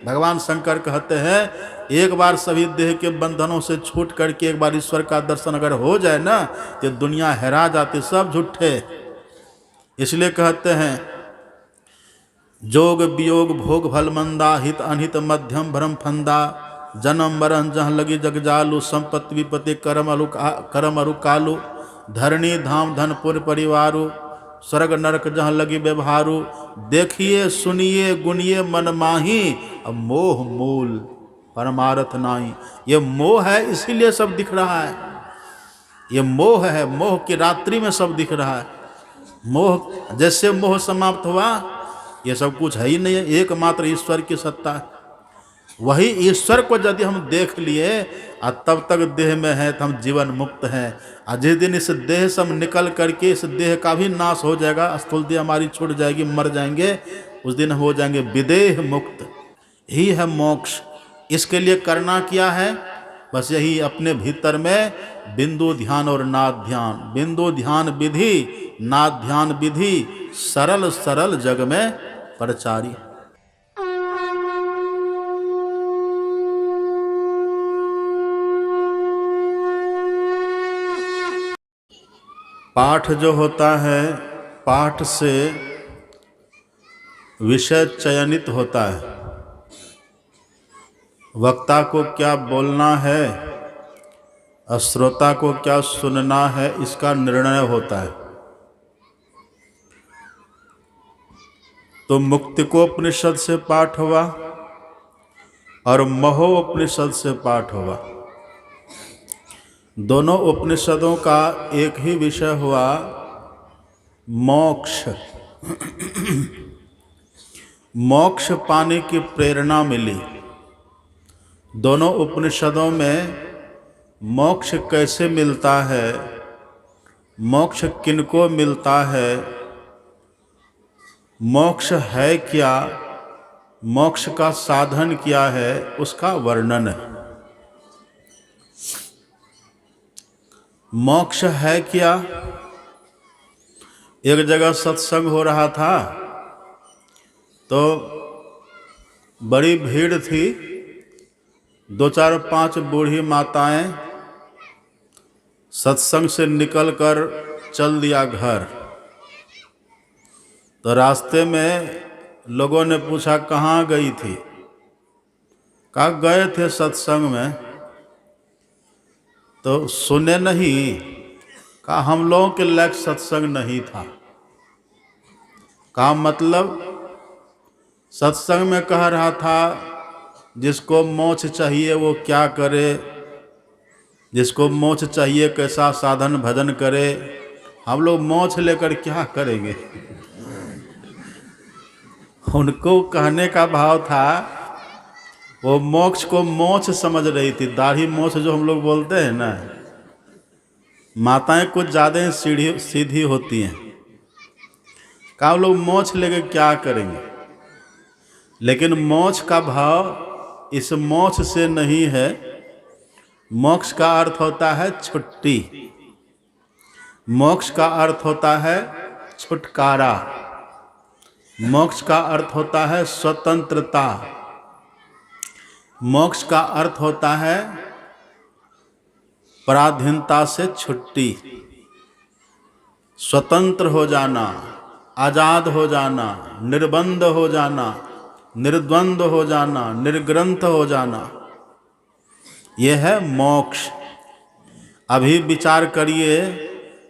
भगवान शंकर कहते हैं एक बार सभी देह के बंधनों से छूट करके एक बार ईश्वर का दर्शन अगर हो जाए ना तो दुनिया हैरा जाती, सब झूठे। इसलिए कहते हैं जोग वियोग भोग भल मंदा, हित अनहित मध्यम भ्रम फंदा, जन्म मरण जहाँ लगी जगजालू, संपत्ति विपत्ति करम अरु कालू, धरणी धाम धन पुर परिवारु, स्वर्ग नरक जहाँ लगी व्यवहारु, देखिए सुनिए गुनिए मन माही, अब मोह मूल परमारथ नाही। ये मोह है इसीलिए सब दिख रहा है, ये मोह है, मोह की रात्रि में सब दिख रहा है। मोह जैसे मोह समाप्त हुआ ये सब कुछ है ही नहीं है, एकमात्र ईश्वर की सत्ता है। वही ईश्वर को यदि हम देख लिए और तब तक देह में है तो हम जीवन मुक्त हैं। और जिस दिन इस देह से हम निकल करके इस देह का भी नाश हो जाएगा, स्थूलता हमारी छूट जाएगी, मर जाएंगे, उस दिन हम हो जाएंगे विदेह मुक्त। यही है मोक्ष। इसके लिए करना क्या है? बस यही अपने भीतर में बिंदु ध्यान और नाद ध्यान, बिंदु ध्यान विधि नाद ध्यान विधि, सरल सरल जग में प्रचारी। पाठ जो होता है, पाठ से विषय चयनित होता है। वक्ता को क्या बोलना है और श्रोता को क्या सुनना है, इसका निर्णय होता है। तो मुक्तिकोपनिषद से पाठ हुआ और महोपनिषद से पाठ हुआ। दोनों उपनिषदों का एक ही विषय हुआ, मोक्ष। मोक्ष पाने की प्रेरणा मिली। दोनों उपनिषदों में मोक्ष कैसे मिलता है, मोक्ष किनको मिलता है, मोक्ष है क्या, मोक्ष का साधन क्या है, उसका वर्णन है। मोक्ष है क्या? एक जगह सत्संग हो रहा था तो बड़ी भीड़ थी, 2-4-5 बूढ़ी माताएं सत्संग से निकलकर चल दिया घर। तो रास्ते में लोगों ने पूछा कहाँ गई थी? कहा गए थे सत्संग में। तो सुने नहीं? कहा हम लोगों के लायक सत्संग नहीं था। कहा मतलब? सत्संग में कह रहा था जिसको मोक्ष चाहिए वो क्या करे, जिसको मोक्ष चाहिए कैसा साधन भजन करे। हम लोग मोक्ष लेकर क्या करेंगे? उनको कहने का भाव था, वो मोक्ष को मोक्ष समझ रही थी। दाढ़ी मोक्ष जो हम लोग बोलते हैं ना, माताएं कुछ ज़्यादा ही सीधी होती हैं। कहा लोग मोक्ष लेके क्या करेंगे? लेकिन मोक्ष का भाव इस मोक्ष से नहीं है। मोक्ष का अर्थ होता है छुट्टी, मोक्ष का अर्थ होता है छुटकारा, मोक्ष का अर्थ होता है स्वतंत्रता, मोक्ष का अर्थ होता है पराधीनता से छुट्टी, स्वतंत्र हो जाना, आज़ाद हो जाना, निर्बंध हो जाना, निर्द्वंद हो जाना, निर्ग्रंथ हो जाना, यह है मोक्ष। अभी विचार करिए,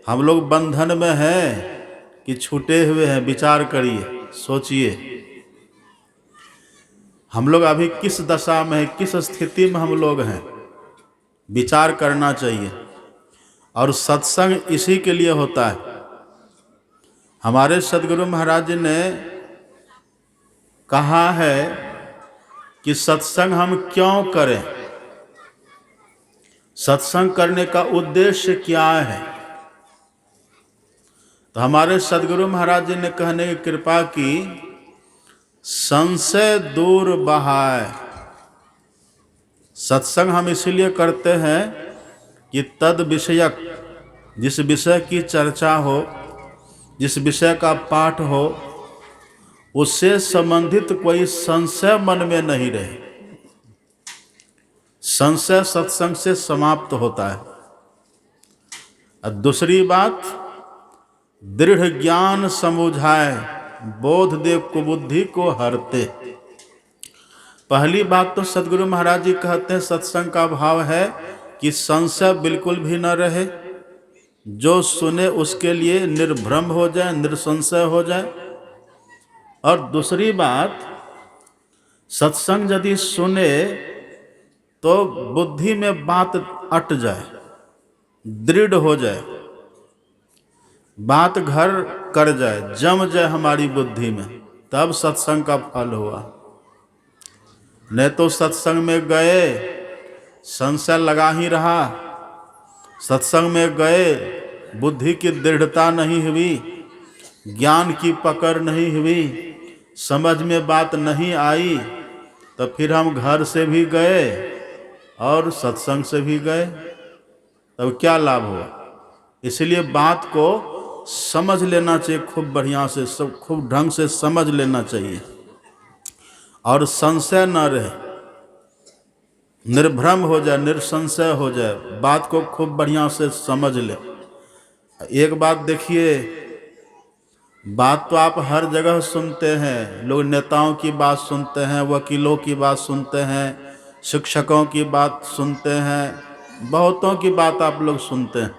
हम लोग बंधन में हैं कि छूटे हुए हैं? विचार करिए, सोचिए हम लोग अभी किस दशा में हैं, किस स्थिति में हम लोग हैं, विचार करना चाहिए। और सत्संग इसी के लिए होता है। हमारे सद्गुरु महाराज जी ने कहा है कि सत्संग हम क्यों करें, सत्संग करने का उद्देश्य क्या है। तो हमारे सद्गुरु महाराज जी ने कहने की कृपा की, संशय दूर बहाय। सत्संग हम इसीलिए करते हैं कि तद विषयक, जिस विषय की चर्चा हो, जिस विषय का पाठ हो, उससे संबंधित कोई संशय मन में नहीं रहे। संशय सत्संग से समाप्त होता है। और दूसरी बात, दृढ़ ज्ञान समुझाए, बोध दे कुबुद्धि को हरते। पहली बात तो सदगुरु महाराज जी कहते हैं सत्संग का भाव है कि संशय बिल्कुल भी न रहे, जो सुने उसके लिए निर्भ्रम हो जाए, निसंशय हो जाए। और दूसरी बात, सत्संग यदि सुने तो बुद्धि में बात अट जाए, दृढ़ हो जाए, बात घर कर जाए, जम जाए हमारी बुद्धि में, तब सत्संग का फल हुआ। नहीं तो सत्संग में गए, संशय लगा ही रहा, सत्संग में गए, बुद्धि की दृढ़ता नहीं हुई, ज्ञान की पकड़ नहीं हुई, समझ में बात नहीं आई, तो फिर हम घर से भी गए और सत्संग से भी गए, तब क्या लाभ हुआ? इसलिए बात को समझ लेना चाहिए, खूब बढ़िया से, सब खूब ढंग से समझ लेना चाहिए और संशय न रहे, निर्भ्रम हो जाए, निसंशय हो जाए, बात को खूब बढ़िया से समझ ले। एक बात देखिए, बात तो आप हर जगह सुनते हैं, लोग नेताओं की बात सुनते हैं, वकीलों की बात सुनते हैं, शिक्षकों की बात सुनते हैं, बहुतों की बात आप लोग सुनते हैं,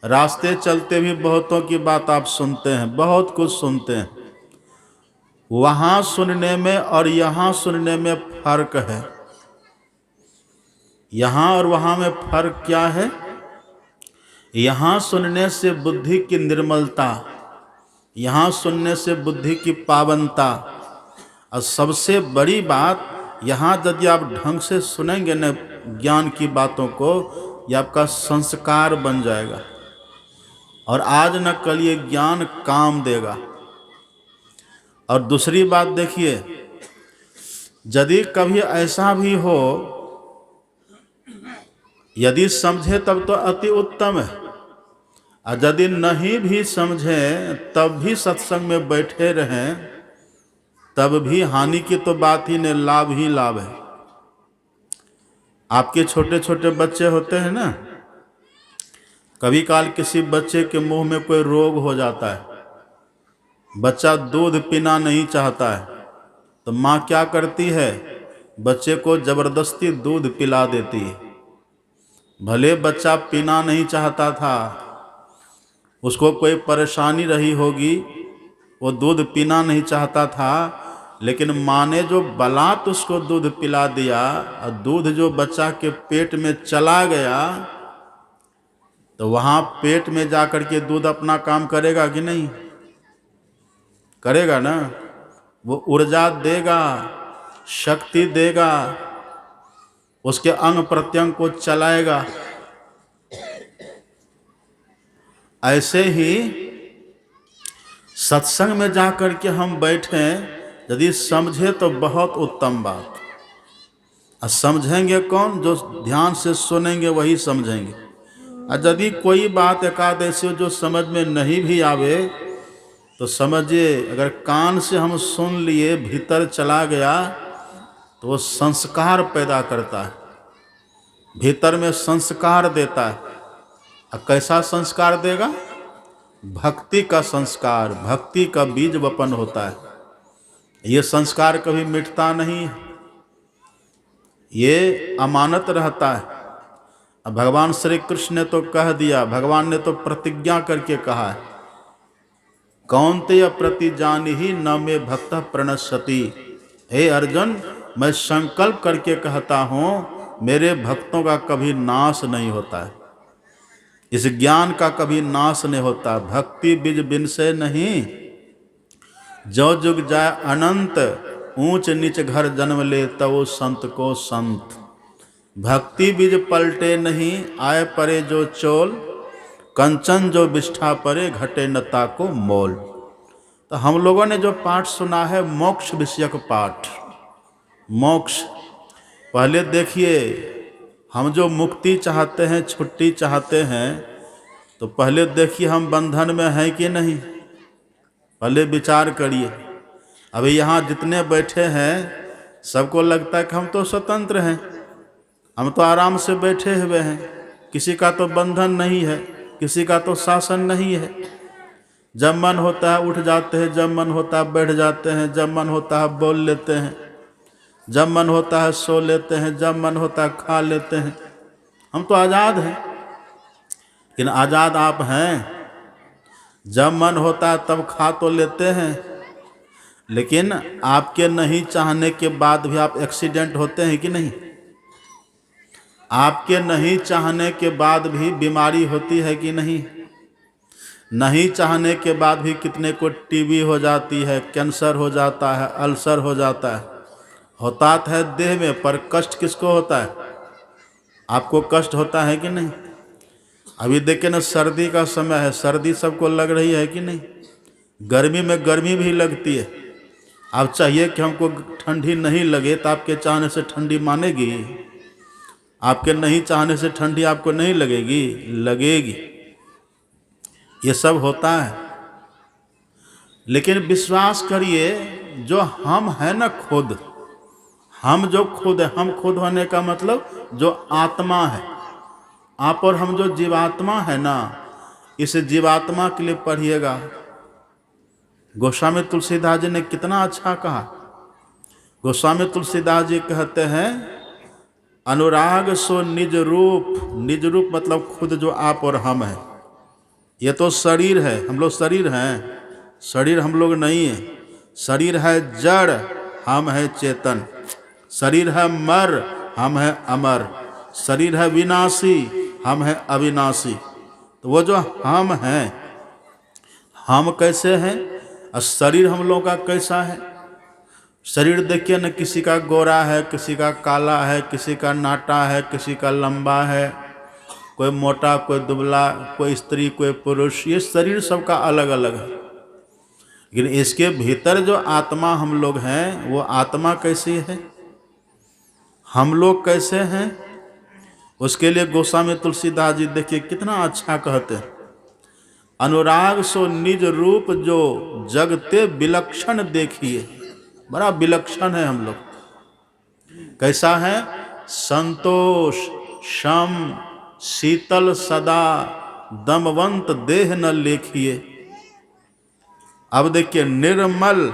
रास्ते चलते भी बहुतों की बात आप सुनते हैं, बहुत कुछ सुनते हैं। वहाँ सुनने में और यहाँ सुनने में फर्क है। यहाँ और वहाँ में फर्क क्या है? यहाँ सुनने से बुद्धि की निर्मलता, यहाँ सुनने से बुद्धि की पावनता, और सबसे बड़ी बात, यहाँ यदि आप ढंग से सुनेंगे न ज्ञान की बातों को, ये आपका संस्कार बन जाएगा और आज न कल ये ज्ञान काम देगा। और दूसरी बात देखिए, यदि कभी ऐसा भी हो, यदि समझे तब तो अति उत्तम है, और यदि नहीं भी समझें तब भी सत्संग में बैठे रहें, तब भी हानि की तो बात ही नहीं, लाभ ही लाभ है। आपके छोटे छोटे बच्चे होते हैं ना, कभी काल किसी बच्चे के मुंह में कोई रोग हो जाता है, बच्चा दूध पीना नहीं चाहता है, तो माँ क्या करती है? बच्चे को जबरदस्ती दूध पिला देती है। भले बच्चा पीना नहीं चाहता था, उसको कोई परेशानी रही होगी, वो दूध पीना नहीं चाहता था, लेकिन माँ ने जो बलात् उसको दूध पिला दिया, और दूध जो बच्चा के पेट में चला गया, तो वहाँ पेट में जाकर के दूध अपना काम करेगा कि नहीं? करेगा ना। वो ऊर्जा देगा, शक्ति देगा, उसके अंग प्रत्यंग को चलाएगा। ऐसे ही सत्संग में जाकर के हम बैठें, यदि समझे तो बहुत उत्तम बात, और समझेंगे कौन? जो ध्यान से सुनेंगे वही समझेंगे। और यदि कोई बात एकाद ऐसी जो समझ में नहीं भी आवे, तो समझिए अगर कान से हम सुन लिए, भीतर चला गया, तो वो संस्कार पैदा करता है, भीतर में संस्कार देता है। और कैसा संस्कार देगा? भक्ति का संस्कार, भक्ति का बीज वपन होता है। ये संस्कार कभी मिटता नहीं, ये अमानत रहता है। अब भगवान श्री कृष्ण ने तो कह दिया, भगवान ने तो प्रतिज्ञा करके कहा है, कौन्तेय प्रतिजानिहि न मे भक्तः प्रणश्यति। हे अर्जुन, मैं संकल्प करके कहता हूँ, मेरे भक्तों का कभी नाश नहीं होता है, इस ज्ञान का कभी नाश नहीं होता। भक्ति बीज बिन से नहीं, जो जुग जाए अनंत, ऊंच नीच घर जन्म ले तब संत को संत। भक्ति बीज पलटे नहीं, आए परे जो चोल, कंचन जो बिष्ठा परे घटे नता को मोल। तो हम लोगों ने जो पाठ सुना है, मोक्ष विषयक पाठ, मोक्ष। पहले देखिए, हम जो मुक्ति चाहते हैं, छुट्टी चाहते हैं, तो पहले देखिए हम बंधन में हैं कि नहीं, पहले विचार करिए। अभी यहाँ जितने बैठे हैं सबको लगता है कि हम तो स्वतंत्र हैं, हम तो आराम से बैठे हुए हैं, किसी का तो बंधन नहीं है, किसी का तो शासन नहीं है। जब मन होता है उठ जाते हैं, जब मन होता है बैठ जाते हैं, जब मन होता है बोल लेते हैं, जब मन होता है सो लेते हैं, जब मन होता है खा लेते हैं। हम तो आज़ाद हैं। लेकिन आज़ाद आप हैं? जब मन होता है तब खा तो लेते हैं, लेकिन आपके नहीं चाहने के बाद भी आप एक्सीडेंट होते हैं कि नहीं? आपके नहीं चाहने के बाद भी बीमारी होती है कि नहीं? नहीं चाहने के बाद भी कितने को टीबी हो जाती है, कैंसर हो जाता है, अल्सर हो जाता है। होता है देह में, पर कष्ट किसको होता है? आपको कष्ट होता है कि नहीं? अभी देखिए ना, सर्दी का समय है, सर्दी सबको लग रही है कि नहीं? गर्मी में गर्मी भी लगती है। आप चाहिए कि हमको ठंडी नहीं लगे, तो आपके चाहने से ठंडी मानेगी? आपके नहीं चाहने से ठंडी आपको नहीं लगेगी? लगेगी। ये सब होता है। लेकिन विश्वास करिए, जो हम हैं ना खुद, हम जो खुद है, हम खुद होने का मतलब जो आत्मा है, आप और हम जो जीवात्मा है ना, इस जीवात्मा के लिए पढ़िएगा। गोस्वामी तुलसीदास जी ने कितना अच्छा कहा। गोस्वामी तुलसीदास जी कहते हैं, अनुराग सो निज रूप। निज रूप मतलब खुद जो आप और हम हैं। ये तो शरीर है, हम लोग शरीर हैं, शरीर हम लोग नहीं है। शरीर है जड़, हम है चेतन। शरीर है मर, हम है अमर। शरीर है विनाशी, हम है अविनाशी। तो वो जो हम हैं, हम कैसे हैं और शरीर हम लोगों का कैसा है? शरीर देखिए न, किसी का गोरा है, किसी का काला है, किसी का नाटा है, किसी का लंबा है, कोई मोटा, कोई दुबला, कोई स्त्री, कोई पुरुष। ये शरीर सबका अलग अलग है। लेकिन इसके भीतर जो आत्मा हम लोग हैं, वो आत्मा कैसी है, हम लोग कैसे हैं, उसके लिए गोस्वामी तुलसीदास जी देखिए कितना अच्छा कहते हैं। अनुराग सो निज रूप जो जगते विलक्षण देखिए। बड़ा विलक्षण है हम लोग। कैसा है? संतोष, शम, शीतल सदा, दमवंत देह न लेखिए। अब देखिए, निर्मल,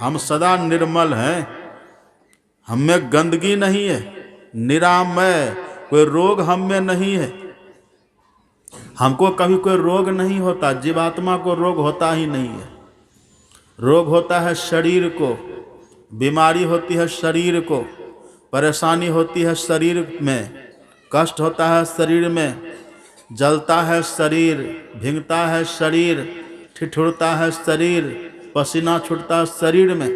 हम सदा निर्मल हैं, हम में गंदगी नहीं है, निरामय, कोई रोग हम में नहीं है। हमको कभी कोई रोग नहीं होता, जीवात्मा को रोग होता ही नहीं है। रोग होता है शरीर को, बीमारी होती है शरीर को, परेशानी होती है शरीर में, कष्ट होता है शरीर में, जलता है शरीर, भींगता है शरीर, ठिठुरता है शरीर, पसीना छूटता है शरीर में।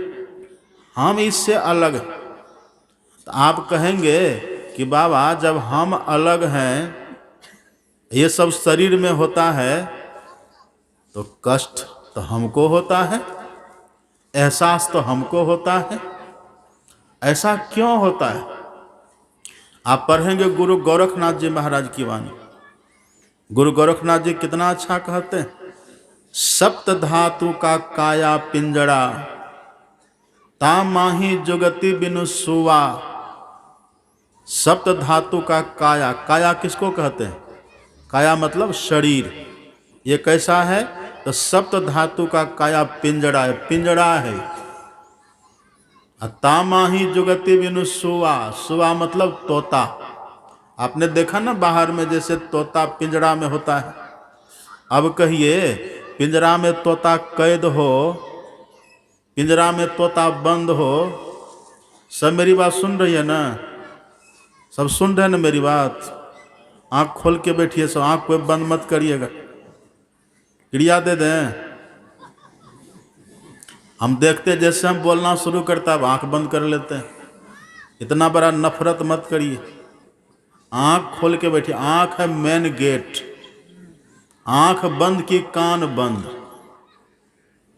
हम इससे अलग हैं। तो आप कहेंगे कि बाबा जब हम अलग हैं, ये सब शरीर में होता है, तो कष्ट तो हमको होता है, एहसास तो हमको होता है। ऐसा क्यों होता है? आप पढ़ेंगे गुरु गोरखनाथ जी महाराज की वाणी। गुरु गोरखनाथ जी कितना अच्छा कहते हैं, सप्त धातु का काया पिंजड़ा, ता माही जुगति बिनु सुवा। सप्त धातु का काया, काया किसको कहते हैं? काया मतलब शरीर। ये कैसा है? तो सप्त धातु का काया पिंजड़ा है, पिंजड़ा है। तामाही जुगति बिनु सुवा, सुवा मतलब तोता। आपने देखा ना बाहर में जैसे तोता पिंजड़ा में होता है। अब कहिए, पिंजरा में तोता कैद हो, पिंजरा में तोता बंद हो, सब मेरी बात सुन रही है ना? सब सुन रहे हैं ना मेरी बात? आँख खोल के बैठिए, सब आँख को बंद मत करिएगा। क्रिया दे दें। हम देखते जैसे हम बोलना शुरू करता है, आँख बंद कर लेते हैं। इतना बड़ा नफरत मत करिए, आँख खोल के बैठिए। आँख है मेन गेट। आँख बंद की कान बंद,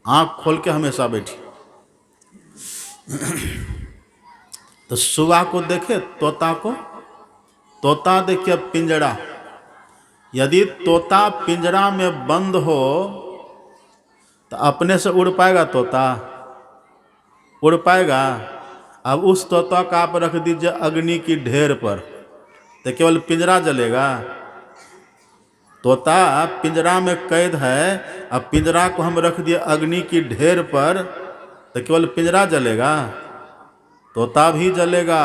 आँख खोल के हमेशा बैठिए। तो सुगा को देखे, तोता को, तोता देखिए पिंजड़ा। यदि तोता पिंजरा में बंद हो तो अपने से उड़ पाएगा तोता? उड़ पाएगा? अब उस तोता का आप रख दीजिए अग्नि की ढेर पर, तो केवल पिंजरा जलेगा? तोता पिंजरा में कैद है, अब पिंजरा को हम रख दिए अग्नि की ढेर पर, तो केवल पिंजरा जलेगा? तोता भी जलेगा,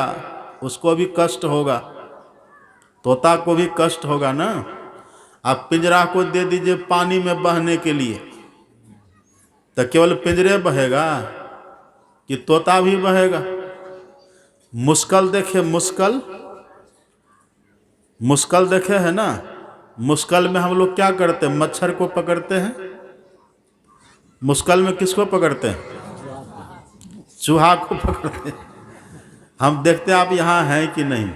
उसको भी कष्ट होगा, तोता को भी कष्ट होगा ना। आप पिंजरा को दे दीजिए पानी में बहने के लिए, तो केवल पिंजरे बहेगा कि तोता भी बहेगा? मुश्किल देखे, मुश्किल, मुश्किल देखे है ना? मुश्किल में हम लोग क्या करते हैं? मच्छर को पकड़ते हैं। मुश्किल में किसको पकड़ते हैं? चूहा को पकड़ते हैं। हम देखते हैं आप यहाँ हैं कि नहीं।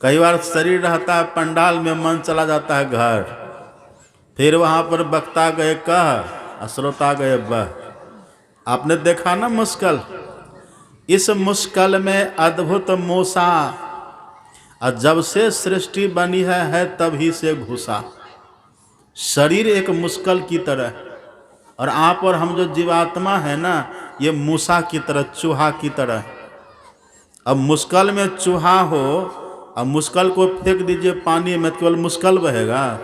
कई बार शरीर रहता है पंडाल में, मन चला जाता है घर, फिर वहाँ पर वक्ता गए कह, श्रोता गए बह। आपने देखा ना मुश्किल? इस मुश्किल में अद्भुत मूसा, और जब से सृष्टि बनी है तभी से घुसा। शरीर एक मुश्किल की तरह, और आप और हम जो जीवात्मा है ना, ये मूसा की तरह, चूहा की तरह। अब मुश्किल में चूहा हो, अब मुश्किल को फेंक दीजिए पानी में, केवल मुश्किल बहेगा?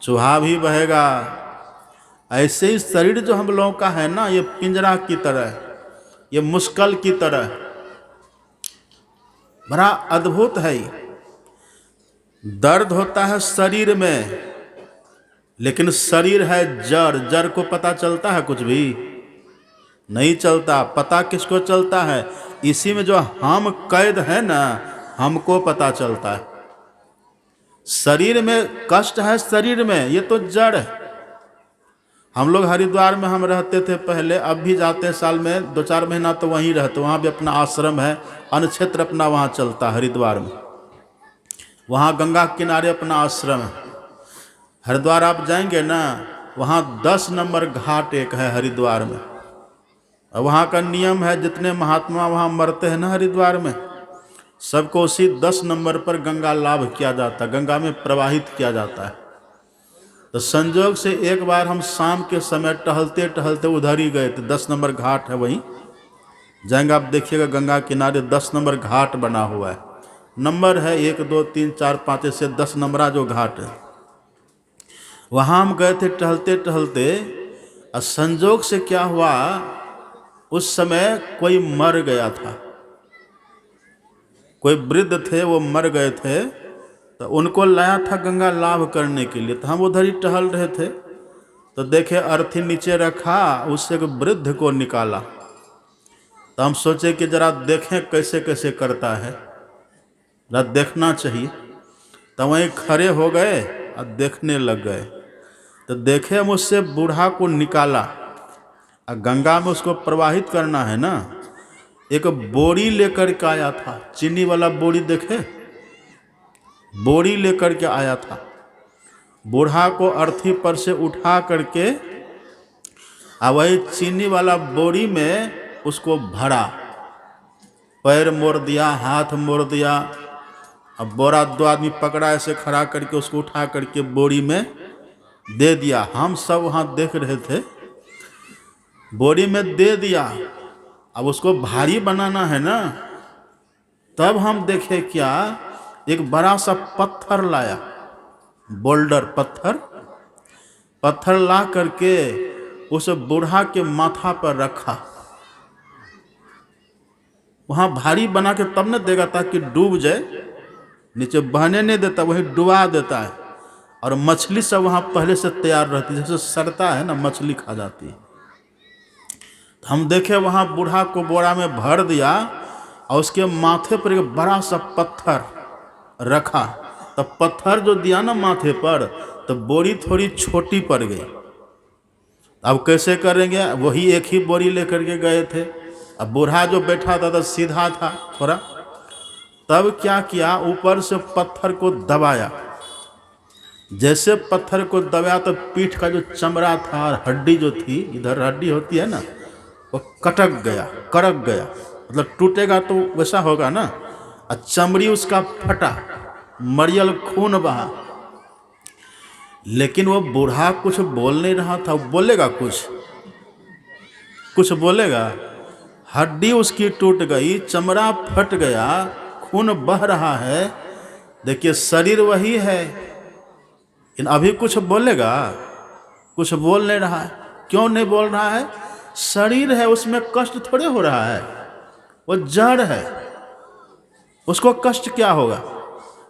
चूहा भी बहेगा। ऐसे ही शरीर जो हम लोगों का है ना, ये पिंजरा की तरह, ये मुश्किल की तरह, बड़ा अद्भुत है। दर्द होता है शरीर में, लेकिन शरीर है जड़, जड़ को पता चलता है? कुछ भी नहीं चलता। पता किसको चलता है? इसी में जो हम कैद है ना, हमको पता चलता है। शरीर में कष्ट है, शरीर में, ये तो जड़ है। हम लोग हरिद्वार में हम रहते थे पहले, अब भी जाते हैं साल में 2-4 महीना तो वहीं रहते। वहाँ भी अपना आश्रम है, अन्न क्षेत्र अपना वहाँ चलता है हरिद्वार में। वहाँ गंगा किनारे अपना आश्रम है। हरिद्वार आप जाएंगे ना, वहाँ 10 नंबर घाट एक है हरिद्वार में। और वहाँ का नियम है, जितने महात्मा वहाँ मरते हैं ना हरिद्वार में, सबको उसी 10 नंबर पर गंगा लाभ किया जाता है, गंगा में प्रवाहित किया जाता है। तो संजोग से एक बार हम शाम के समय टहलते टहलते उधर ही गए थे। 10 नंबर घाट है, वहीं जाएंगे आप, देखिएगा गंगा किनारे 10 नंबर घाट बना हुआ है। नंबर है 1 2 3 4 5 से 10 नंबरा जो घाट है, वहाँ हम गए थे टहलते टहलते। और संजोग से क्या हुआ, उस समय कोई मर गया था, कोई वृद्ध थे, वो मर गए थे, तो उनको लाया था गंगा लाभ करने के लिए। तो हम उधर ही टहल रहे थे, तो देखे अर्थी नीचे रखा, उससे एक वृद्ध को निकाला। तो हम सोचे कि जरा देखें कैसे कैसे करता है, जरा देखना चाहिए। तो वहीं खड़े हो गए और देखने लग गए। तो देखे हम उससे बूढ़ा को निकाला, और गंगा में उसको प्रवाहित करना है ना, एक बोरी लेकर के आया था, चीनी वाला बोरी, देखे बोरी लेकर के आया था। बूढ़ा को अर्थी पर से उठा करके, और वही चीनी वाला बोरी में उसको भरा, पैर मोड़ दिया, हाथ मोड़ दिया। अब बोरा 2 आदमी पकड़ा, ऐसे खड़ा करके उसको उठा करके बोरी में दे दिया। हम सब वहाँ देख रहे थे, बोरी में दे दिया। अब उसको भारी बनाना है ना, तब हम देखे क्या, एक बड़ा सा पत्थर लाया, बोल्डर पत्थर ला करके उस बूढ़ा के माथा पर रखा। वहाँ भारी बना के तब न देगा ताकि डूब जाए, नीचे बहने नहीं देता, वही डुबा देता है। और मछली सब वहाँ पहले से तैयार रहती है, जैसे सड़ता है ना, मछली खा जाती है। तो हम देखे वहाँ बूढ़ा को बोरा में भर दिया, और उसके माथे पर एक बड़ा सा पत्थर रखा। तो पत्थर जो दिया ना माथे पर, तो बोरी थोड़ी छोटी पड़ गई। अब कैसे करेंगे, वही एक ही बोरी लेकर के गए थे। अब बूढ़ा जो बैठा था तो सीधा था थोड़ा, तब क्या किया, ऊपर से पत्थर को दबाया। जैसे पत्थर को दबाया तो पीठ का जो चमड़ा था और हड्डी जो थी, इधर हड्डी होती है ना, वो कटक गया, कड़क गया, मतलब टूटेगा तो वैसा होगा ना। और चमड़ी उसका फटा, मरियल खून बहा। लेकिन वो बूढ़ा कुछ बोल नहीं रहा था, वो बोलेगा कुछ, कुछ बोलेगा? हड्डी उसकी टूट गई, चमड़ा फट गया, खून बह रहा है, देखिए शरीर वही है, इन अभी कुछ बोलेगा? कुछ बोल नहीं रहा है। क्यों नहीं बोल रहा है? शरीर है, उसमें कष्ट थोड़े हो रहा है, वो जड़ है, उसको कष्ट क्या होगा?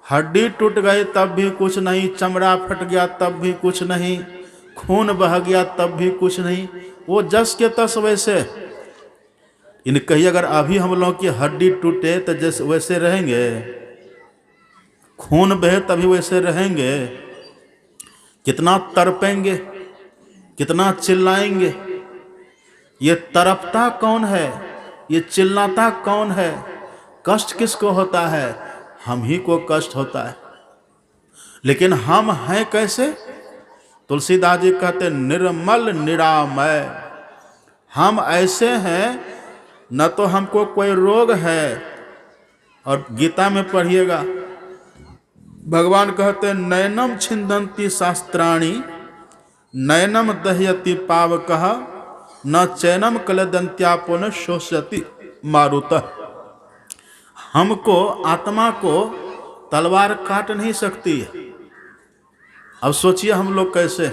हड्डी टूट गई तब भी कुछ नहीं, चमड़ा फट गया तब भी कुछ नहीं, खून बह गया तब भी कुछ नहीं, वो जस के तस वैसे। इन कहीं अगर अभी हम लोग की हड्डी टूटे तो जैसे वैसे रहेंगे? खून बहे तभी वैसे रहेंगे? कितना तड़पेंगे, कितना चिल्लाएंगे। ये तड़पता कौन है? ये चिल्लाता कौन है? कष्ट किसको होता है? हम ही को कष्ट होता है। लेकिन हम हैं कैसे? तुलसीदास जी कहते निर्मल निरामय। हम ऐसे हैं, न तो हमको कोई रोग है। और गीता में पढ़िएगा, भगवान कहते नयनम छिंदन्ति शास्त्राणि, नयनम दह्यति पावकः, न चैनम कलदन्त्यापो न शोष्यति मारुतः। हमको, आत्मा को तलवार काट नहीं सकती। अब सोचिए हम लोग कैसे?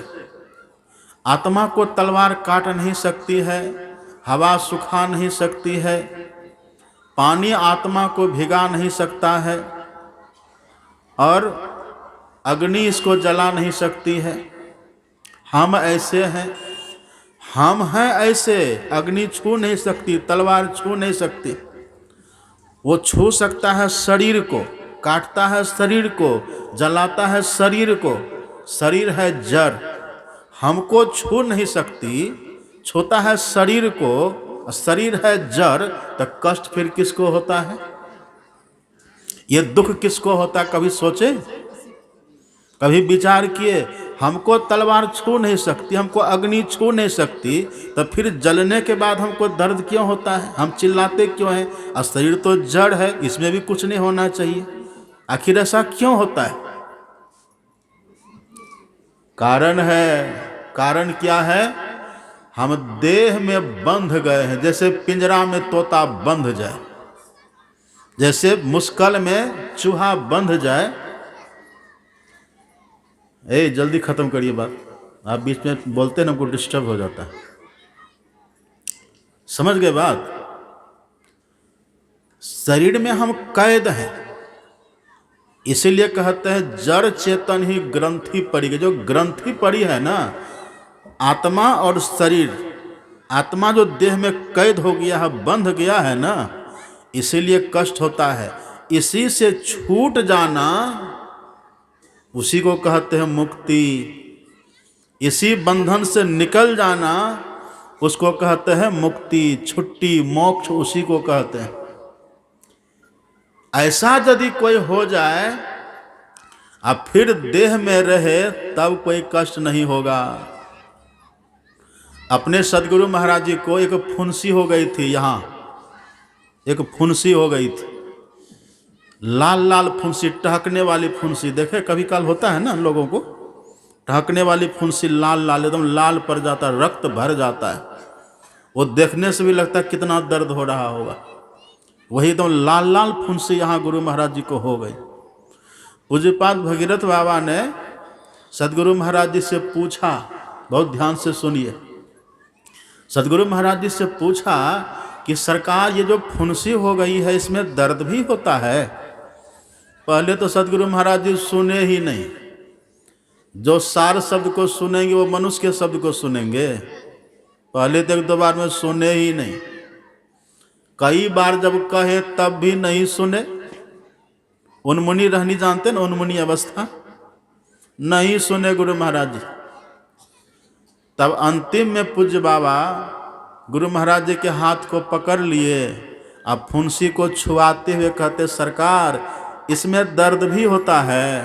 आत्मा को तलवार काट नहीं सकती है, हवा सुखा नहीं सकती है, पानी आत्मा को भिगा नहीं सकता है, और अग्नि इसको जला नहीं सकती है। हम ऐसे हैं, हम हैं ऐसे, अग्नि छू नहीं सकती, तलवार छू नहीं सकती। वो छू सकता है शरीर को, काटता है शरीर को, जलाता है शरीर को। शरीर है जड़, हमको छू नहीं सकती, छूता है शरीर को, शरीर है जड़, तो कष्ट फिर किसको होता है? ये दुख किसको होता है? कभी सोचे? कभी विचार किए? हमको तलवार छू नहीं सकती, हमको अग्नि छू नहीं सकती, तो फिर जलने के बाद हमको दर्द क्यों होता है? हम चिल्लाते क्यों हैं? और शरीर तो जड़ है, इसमें भी कुछ नहीं होना चाहिए। आखिर ऐसा क्यों होता है? कारण है। कारण क्या है? हम देह में बंध गए हैं, जैसे पिंजरा में तोता बंध जाए, जैसे मुश्किल में चूहा बंध जाए। जल्दी खत्म करिए बात, आप बीच में बोलते हैं ना, हमको डिस्टर्ब हो जाता है। समझ गए बात? शरीर में हम कैद हैं, इसीलिए कहते हैं जड़ चेतन ही ग्रंथि पड़ी गई। जो ग्रंथि पड़ी है ना, आत्मा और शरीर, आत्मा जो देह में कैद हो गया है, बंध गया है ना, इसीलिए कष्ट होता है। इसी से छूट जाना, उसी को कहते हैं मुक्ति। इसी बंधन से निकल जाना, उसको कहते हैं मुक्ति, छुट्टी, मोक्ष, उसी को कहते हैं। ऐसा यदि कोई हो जाए अब फिर देह में रहे, तब कोई कष्ट नहीं होगा। अपने सदगुरु महाराज जी को एक फुंसी हो गई थी, यहाँ एक फुंसी हो गई थी, लाल लाल फुंसी, टहकने वाली फुंसी। देखे कभी काल होता है ना लोगों को, टहकने वाली फुंसी, लाल लाल, एकदम लाल पड़ जाता है, रक्त भर जाता है। वो देखने से भी लगता है कितना दर्द हो रहा होगा। वही एकदम लाल लाल फुंसी यहाँ गुरु महाराज जी को हो गई। पूज्यपाद भगीरथ बाबा ने सदगुरु महाराज जी से पूछा, बहुत ध्यान से सुनिए, सदगुरु महाराज जी से पूछा कि सरकार ये जो फुंसी हो गई है, इसमें दर्द भी होता है? पहले तो सदगुरु महाराज जी सुने ही नहीं। जो सार शब्द को सुनेंगे वो मनुष्य के शब्द को सुनेंगे। पहले तो एक दो बार में सुने ही नहीं, कई बार जब कहे तब भी नहीं सुने। उन्मुनी रहनी जानते ना, उन्मुनी अवस्था, नहीं सुने गुरु महाराज जी। तब अंतिम में पूज्य बाबा गुरु महाराज जी के हाथ को पकड़ लिए, अब फुंसी को छुआते हुए कहते, सरकार इसमें दर्द भी होता है।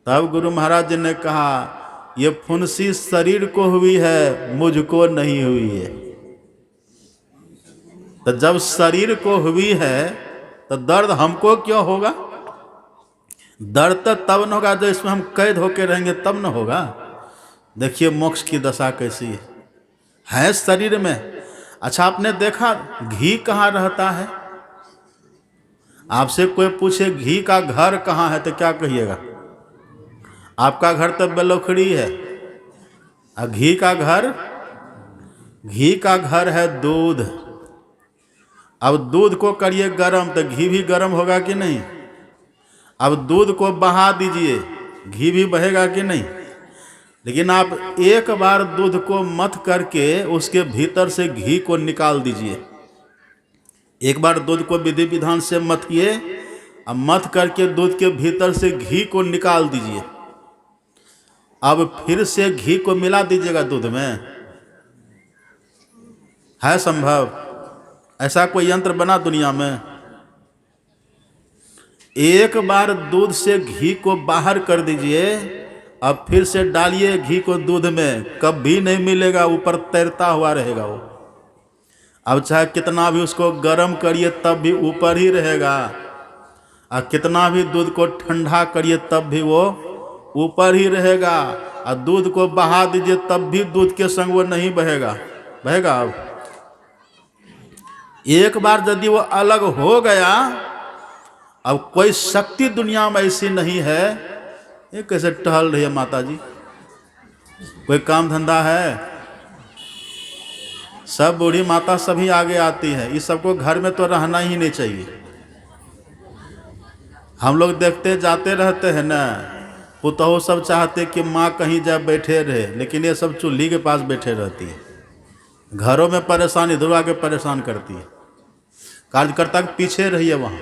तब गुरु महाराज जी ने कहा, ये फुंसी शरीर को हुई है, मुझको नहीं हुई है। तो जब शरीर को हुई है तो दर्द हमको क्यों होगा? दर्द तो तब न होगा जब इसमें हम कैद होके रहेंगे, तब न होगा। देखिए मोक्ष की दशा कैसी है। है शरीर में। अच्छा, आपने देखा घी कहाँ रहता है? आपसे कोई पूछे घी का घर कहाँ है तो क्या कहिएगा? आपका घर तो बेलौखड़ी है, और घी का घर है दूध। अब दूध को करिए गरम तो घी भी गरम होगा कि नहीं? अब दूध को बहा दीजिए, घी भी बहेगा कि नहीं? लेकिन आप एक बार दूध को मथ करके उसके भीतर से घी को निकाल दीजिए। एक बार दूध को विधि विधान से मथिए, अब मथ करके दूध के भीतर से घी को निकाल दीजिए। अब फिर से घी को मिला दीजिएगा दूध में। है संभव? ऐसा कोई यंत्र बना दुनिया में? एक बार दूध से घी को बाहर कर दीजिए, अब फिर से डालिए घी को दूध में, कभी नहीं मिलेगा, ऊपर तैरता हुआ रहेगा वो। अब चाहे कितना भी उसको गर्म करिए तब भी ऊपर ही रहेगा, और कितना भी दूध को ठंडा करिए तब भी वो ऊपर ही रहेगा। और दूध को बहा दीजिए तब भी दूध के संग वो नहीं बहेगा। अब एक बार यदि वो अलग हो गया, अब कोई शक्ति दुनिया में ऐसी नहीं है। ये कैसे टहल रही है माता जी? कोई काम धंधा है? सब बूढ़ी माता सभी आगे आती है। इस सबको घर में तो रहना ही नहीं चाहिए। हम लोग देखते जाते रहते हैं ना, पुतहु सब चाहते कि माँ कहीं जाए बैठे रहे, लेकिन ये सब चूल्ही के पास बैठे रहती है, घरों में परेशान, इधर आके परेशान करती है। कार्यकर्ता के पीछे रहिए, वहाँ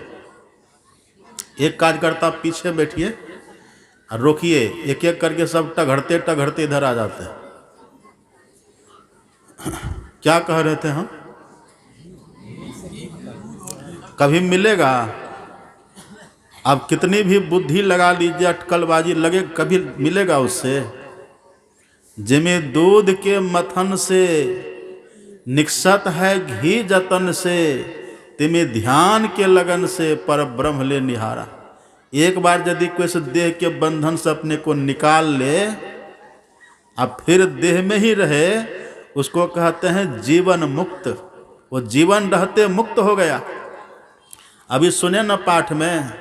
एक कार्यकर्ता पीछे बैठिए और रोकिए, एक एक करके सब टघड़ते टघड़ते इधर आ जाते हैं। क्या कह रहे थे हम? कभी मिलेगा? आप कितनी भी बुद्धि लगा लीजिए, अटकलबाजी लगे, कभी मिलेगा उससे? जिमे दूध के मथन से निकसत है घी जतन से, तिमे ध्यान के लगन से पर ब्रह्म ले निहारा। एक बार यदि कोई इस देह के बंधन से अपने को निकाल ले, अब फिर देह में ही रहे, उसको कहते हैं जीवन मुक्त। वो जीवन रहते मुक्त हो गया। अभी सुने न पाठ में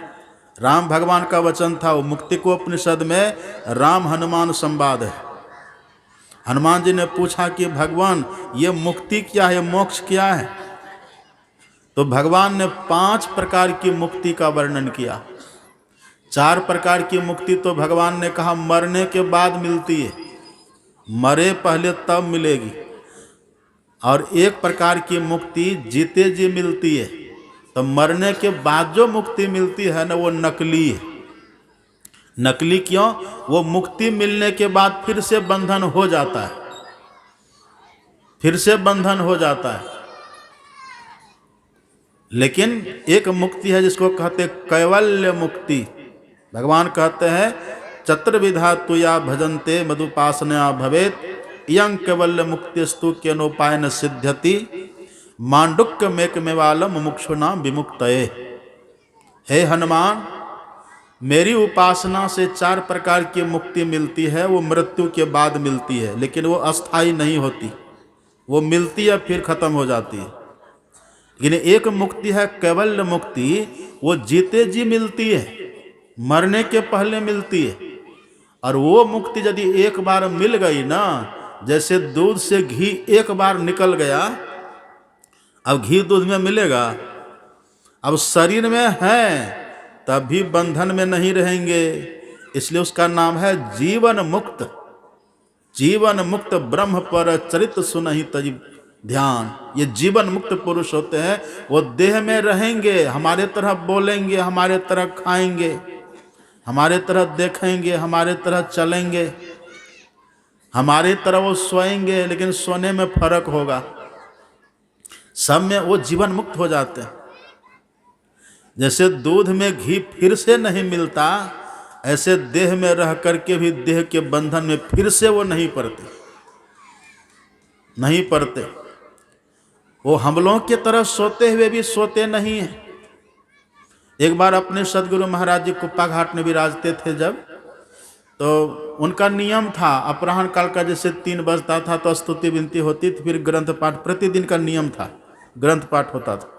राम भगवान का वचन था, वो मुक्ति को उपनिषद में राम हनुमान संवाद है। हनुमान जी ने पूछा कि भगवान ये मुक्ति क्या है, मोक्ष क्या है? तो भगवान ने 5 प्रकार की मुक्ति का वर्णन किया। 4 प्रकार की मुक्ति तो भगवान ने कहा मरने के बाद मिलती है, मरे पहले तब मिलेगी। और 1 प्रकार की मुक्ति जीते जी मिलती है। तो मरने के बाद जो मुक्ति मिलती है ना, वो नकली है। नकली क्यों? वो मुक्ति मिलने के बाद फिर से बंधन हो जाता है, फिर से बंधन हो जाता है। लेकिन एक मुक्ति है जिसको कहते कैवल्य मुक्ति। भगवान कहते हैं चतुर्विधा तुया भजन्ते मदुपासना भवेत, इयं कैवल्य मुक्तिस्तु केनोपायन सिद्ध्यति, मांडुक्य मेकमेवालम मुमुक्षुना विमुक्तये। हे हनुमान, मेरी उपासना से 4 प्रकार की मुक्ति मिलती है। वो मृत्यु के बाद मिलती है, लेकिन वो अस्थाई नहीं होती। वो मिलती है फिर खत्म हो जाती है। लेकिन एक मुक्ति है कैवल्य मुक्ति, वो जीते जी मिलती है, मरने के पहले मिलती है। और वो मुक्ति यदि एक बार मिल गई ना, जैसे दूध से घी एक बार निकल गया, अब घी दूध में मिलेगा? अब शरीर में है तब भी बंधन में नहीं रहेंगे, इसलिए उसका नाम है जीवन मुक्त। जीवन मुक्त ब्रह्म पर चरित सुनहि तज ध्यान। ये जीवन मुक्त पुरुष होते हैं। वो देह में रहेंगे, हमारे तरह बोलेंगे, हमारे तरह खाएंगे, हमारे तरह देखेंगे, हमारे तरह चलेंगे, हमारे तरह वो सोएंगे, लेकिन सोने में फर्क होगा। सब में वो जीवन मुक्त हो जाते हैं। जैसे दूध में घी फिर से नहीं मिलता, ऐसे देह में रह करके भी देह के बंधन में फिर से वो नहीं पड़ते। वो हम लोगों की तरह सोते हुए भी सोते नहीं हैं। एक बार अपने सदगुरु महाराज जी कुप्पा घाट में विराजते थे, जब तो उनका नियम था, अपराह्न काल का जैसे 3 बजता था तो स्तुति विनती होती थी, फिर ग्रंथ पाठ प्रतिदिन का नियम था, ग्रंथ पाठ होता था।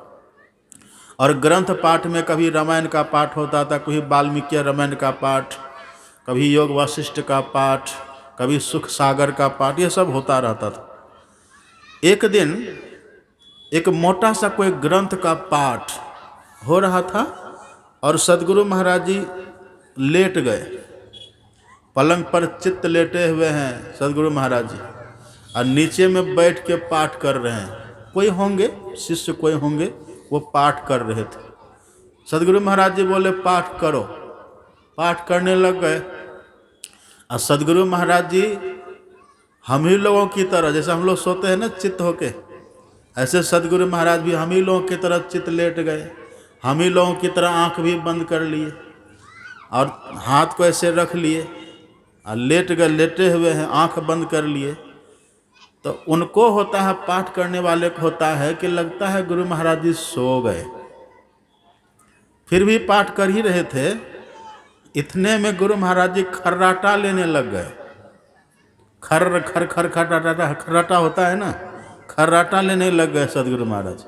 और ग्रंथ पाठ में कभी रामायण का पाठ होता था, कभी वाल्मीकि रामायण का पाठ, कभी योग वशिष्ठ का पाठ, कभी सुख सागर का पाठ, ये सब होता रहता था। एक दिन एक मोटा सा कोई ग्रंथ का पाठ हो रहा था और सदगुरु महाराज जी लेट गए, पलंग पर चित्त लेटे हुए हैं सदगुरु महाराज जी, और नीचे में बैठ के पाठ कर रहे हैं। कोई होंगे शिष्य, कोई होंगे, वो पाठ कर रहे थे। सदगुरु महाराज जी बोले पाठ करो, पाठ करने लग गए। और सदगुरु महाराज जी हम ही लोगों की तरह, जैसे हम लोग सोते हैं ना चित्त होके, ऐसे सदगुरु महाराज भी हम ही लोगों की तरह चित्त लेट गए, हम ही लोगों की तरह आंख भी बंद कर लिए और हाथ को ऐसे रख लिए और लेट गए, लेटे हुए हैं, आंख बंद कर लिए। तो उनको होता है, पाठ करने वाले को होता है कि लगता है गुरु महाराज जी सो गए, फिर भी पाठ कर ही रहे थे। इतने में गुरु महाराज जी खर्राटा लेने लग गए। खर खर खर खर्राटा, खर्राटा होता है ना, खर्राटा लेने लग गए सदगुरु महाराज।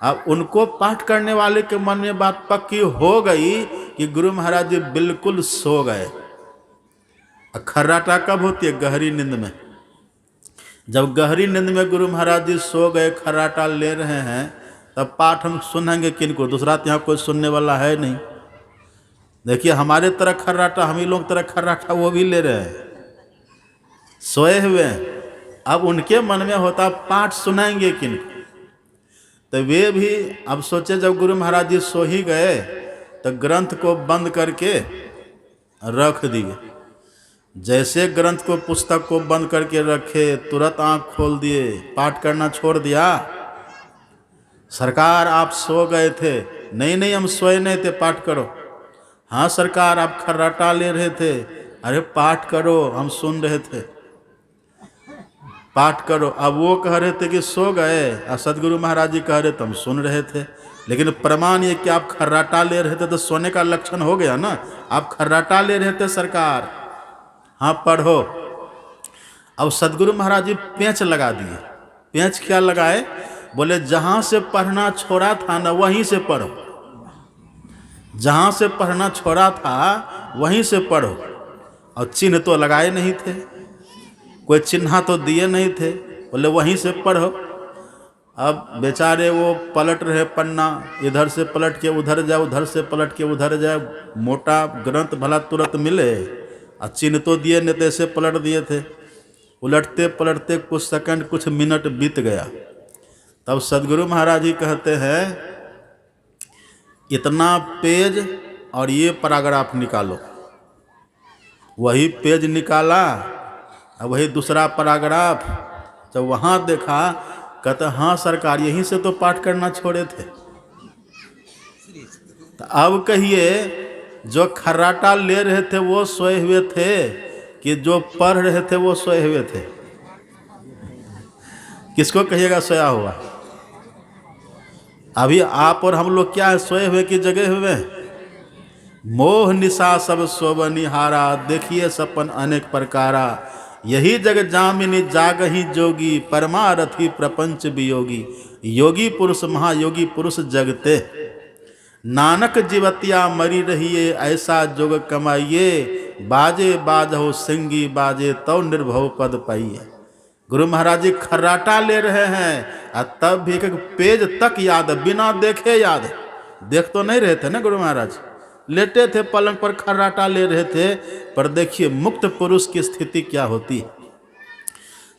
अब उनको पाठ करने वाले के मन में बात पक्की हो गई कि गुरु महाराज जी बिल्कुल सो गए। खर्राटा कब होती है? गहरी नींद में। जब गहरी नींद में गुरु महाराज जी सो गए, खर्राटा ले रहे हैं, तब पाठ हम सुनेंगे किनको? दूसरा तो यहाँ कोई सुनने वाला है नहीं। देखिए हमारे तरह खर्राटा, हम ही लोग तरह खर्राटा वो भी ले रहे हैं, सोए हुए हैं। अब उनके मन में होता पाठ सुनाएंगे किनको? तो वे भी अब सोचे जब गुरु महाराज जी सो ही गए तो ग्रंथ को बंद करके रख दिए। जैसे ग्रंथ को, पुस्तक को बंद करके रखे, तुरंत आंख खोल दिए, पाठ करना छोड़ दिया। सरकार आप सो गए थे? नहीं नहीं, हम सोए नहीं थे, पाठ करो। हाँ सरकार आप खर्राटा ले रहे थे? अरे पाठ करो, हम सुन रहे थे, पाठ करो। अब वो कह रहे थे कि सो गए और सदगुरु महाराज जी कह रहे थे हम सुन रहे थे, लेकिन प्रमाण ये कि आप खर्राटा ले रहे थे तो सोने का लक्षण हो गया ना। आप खर्राटा ले रहे थे सरकार, हाँ पढ़ो। अब सदगुरु महाराज जी पेंच लगा दिए। पेंच क्या लगाए? बोले जहाँ से पढ़ना छोड़ा था ना वहीं से पढ़ो, जहाँ से पढ़ना छोड़ा था वहीं से पढ़ो। और चिन्ह तो लगाए नहीं थे, कोई चिन्ह तो दिए नहीं थे, बोले वहीं से पढ़ो। अब बेचारे वो पलट रहे पन्ना, इधर से पलट के उधर जाए, उधर से पलट के उधर जाए। मोटा ग्रंथ भला तुरंत मिले, और चिन्ह तो दिए नहीं, ऐसे पलट दिए थे। उलटते पलटते कुछ सेकंड, कुछ मिनट बीत गया। तब सदगुरु महाराज जी कहते हैं इतना पेज और ये पैराग्राफ निकालो। वही पेज निकाला और वही दूसरा पैराग्राफ, जब वहाँ देखा कहते हाँ सरकार यहीं से तो पाठ करना छोड़े थे। तो अब कहिए जो खर्राटा ले रहे थे वो सोए हुए थे कि जो पढ़ रहे थे वो सोए हुए थे? किसको कहिएगा सोया हुआ? अभी आप और हम लोग क्या है, सोए हुए की जगह हुए? मोह निशा सब सोबनिहारा, देखिए सपन अनेक प्रकारा। यही जग जामिनी जागही जोगी, परमारथी प्रपंच वियोगी। योगी पुरुष महायोगी पुरुष जगते, नानक जीवतिया मरी रहिए, ऐसा जोग कमाइए। बाजे बाजहो सिंगी बाजे, तो निर्भव पद पाइए। गुरु महाराज जी खर्राटा ले रहे हैं और तब भी एक पेज तक याद, बिना देखे याद। देख तो नहीं रहे थे ना गुरु महाराज, लेटे थे पलंग पर, खर्राटा ले रहे थे। पर देखिए मुक्त पुरुष की स्थिति क्या होती है।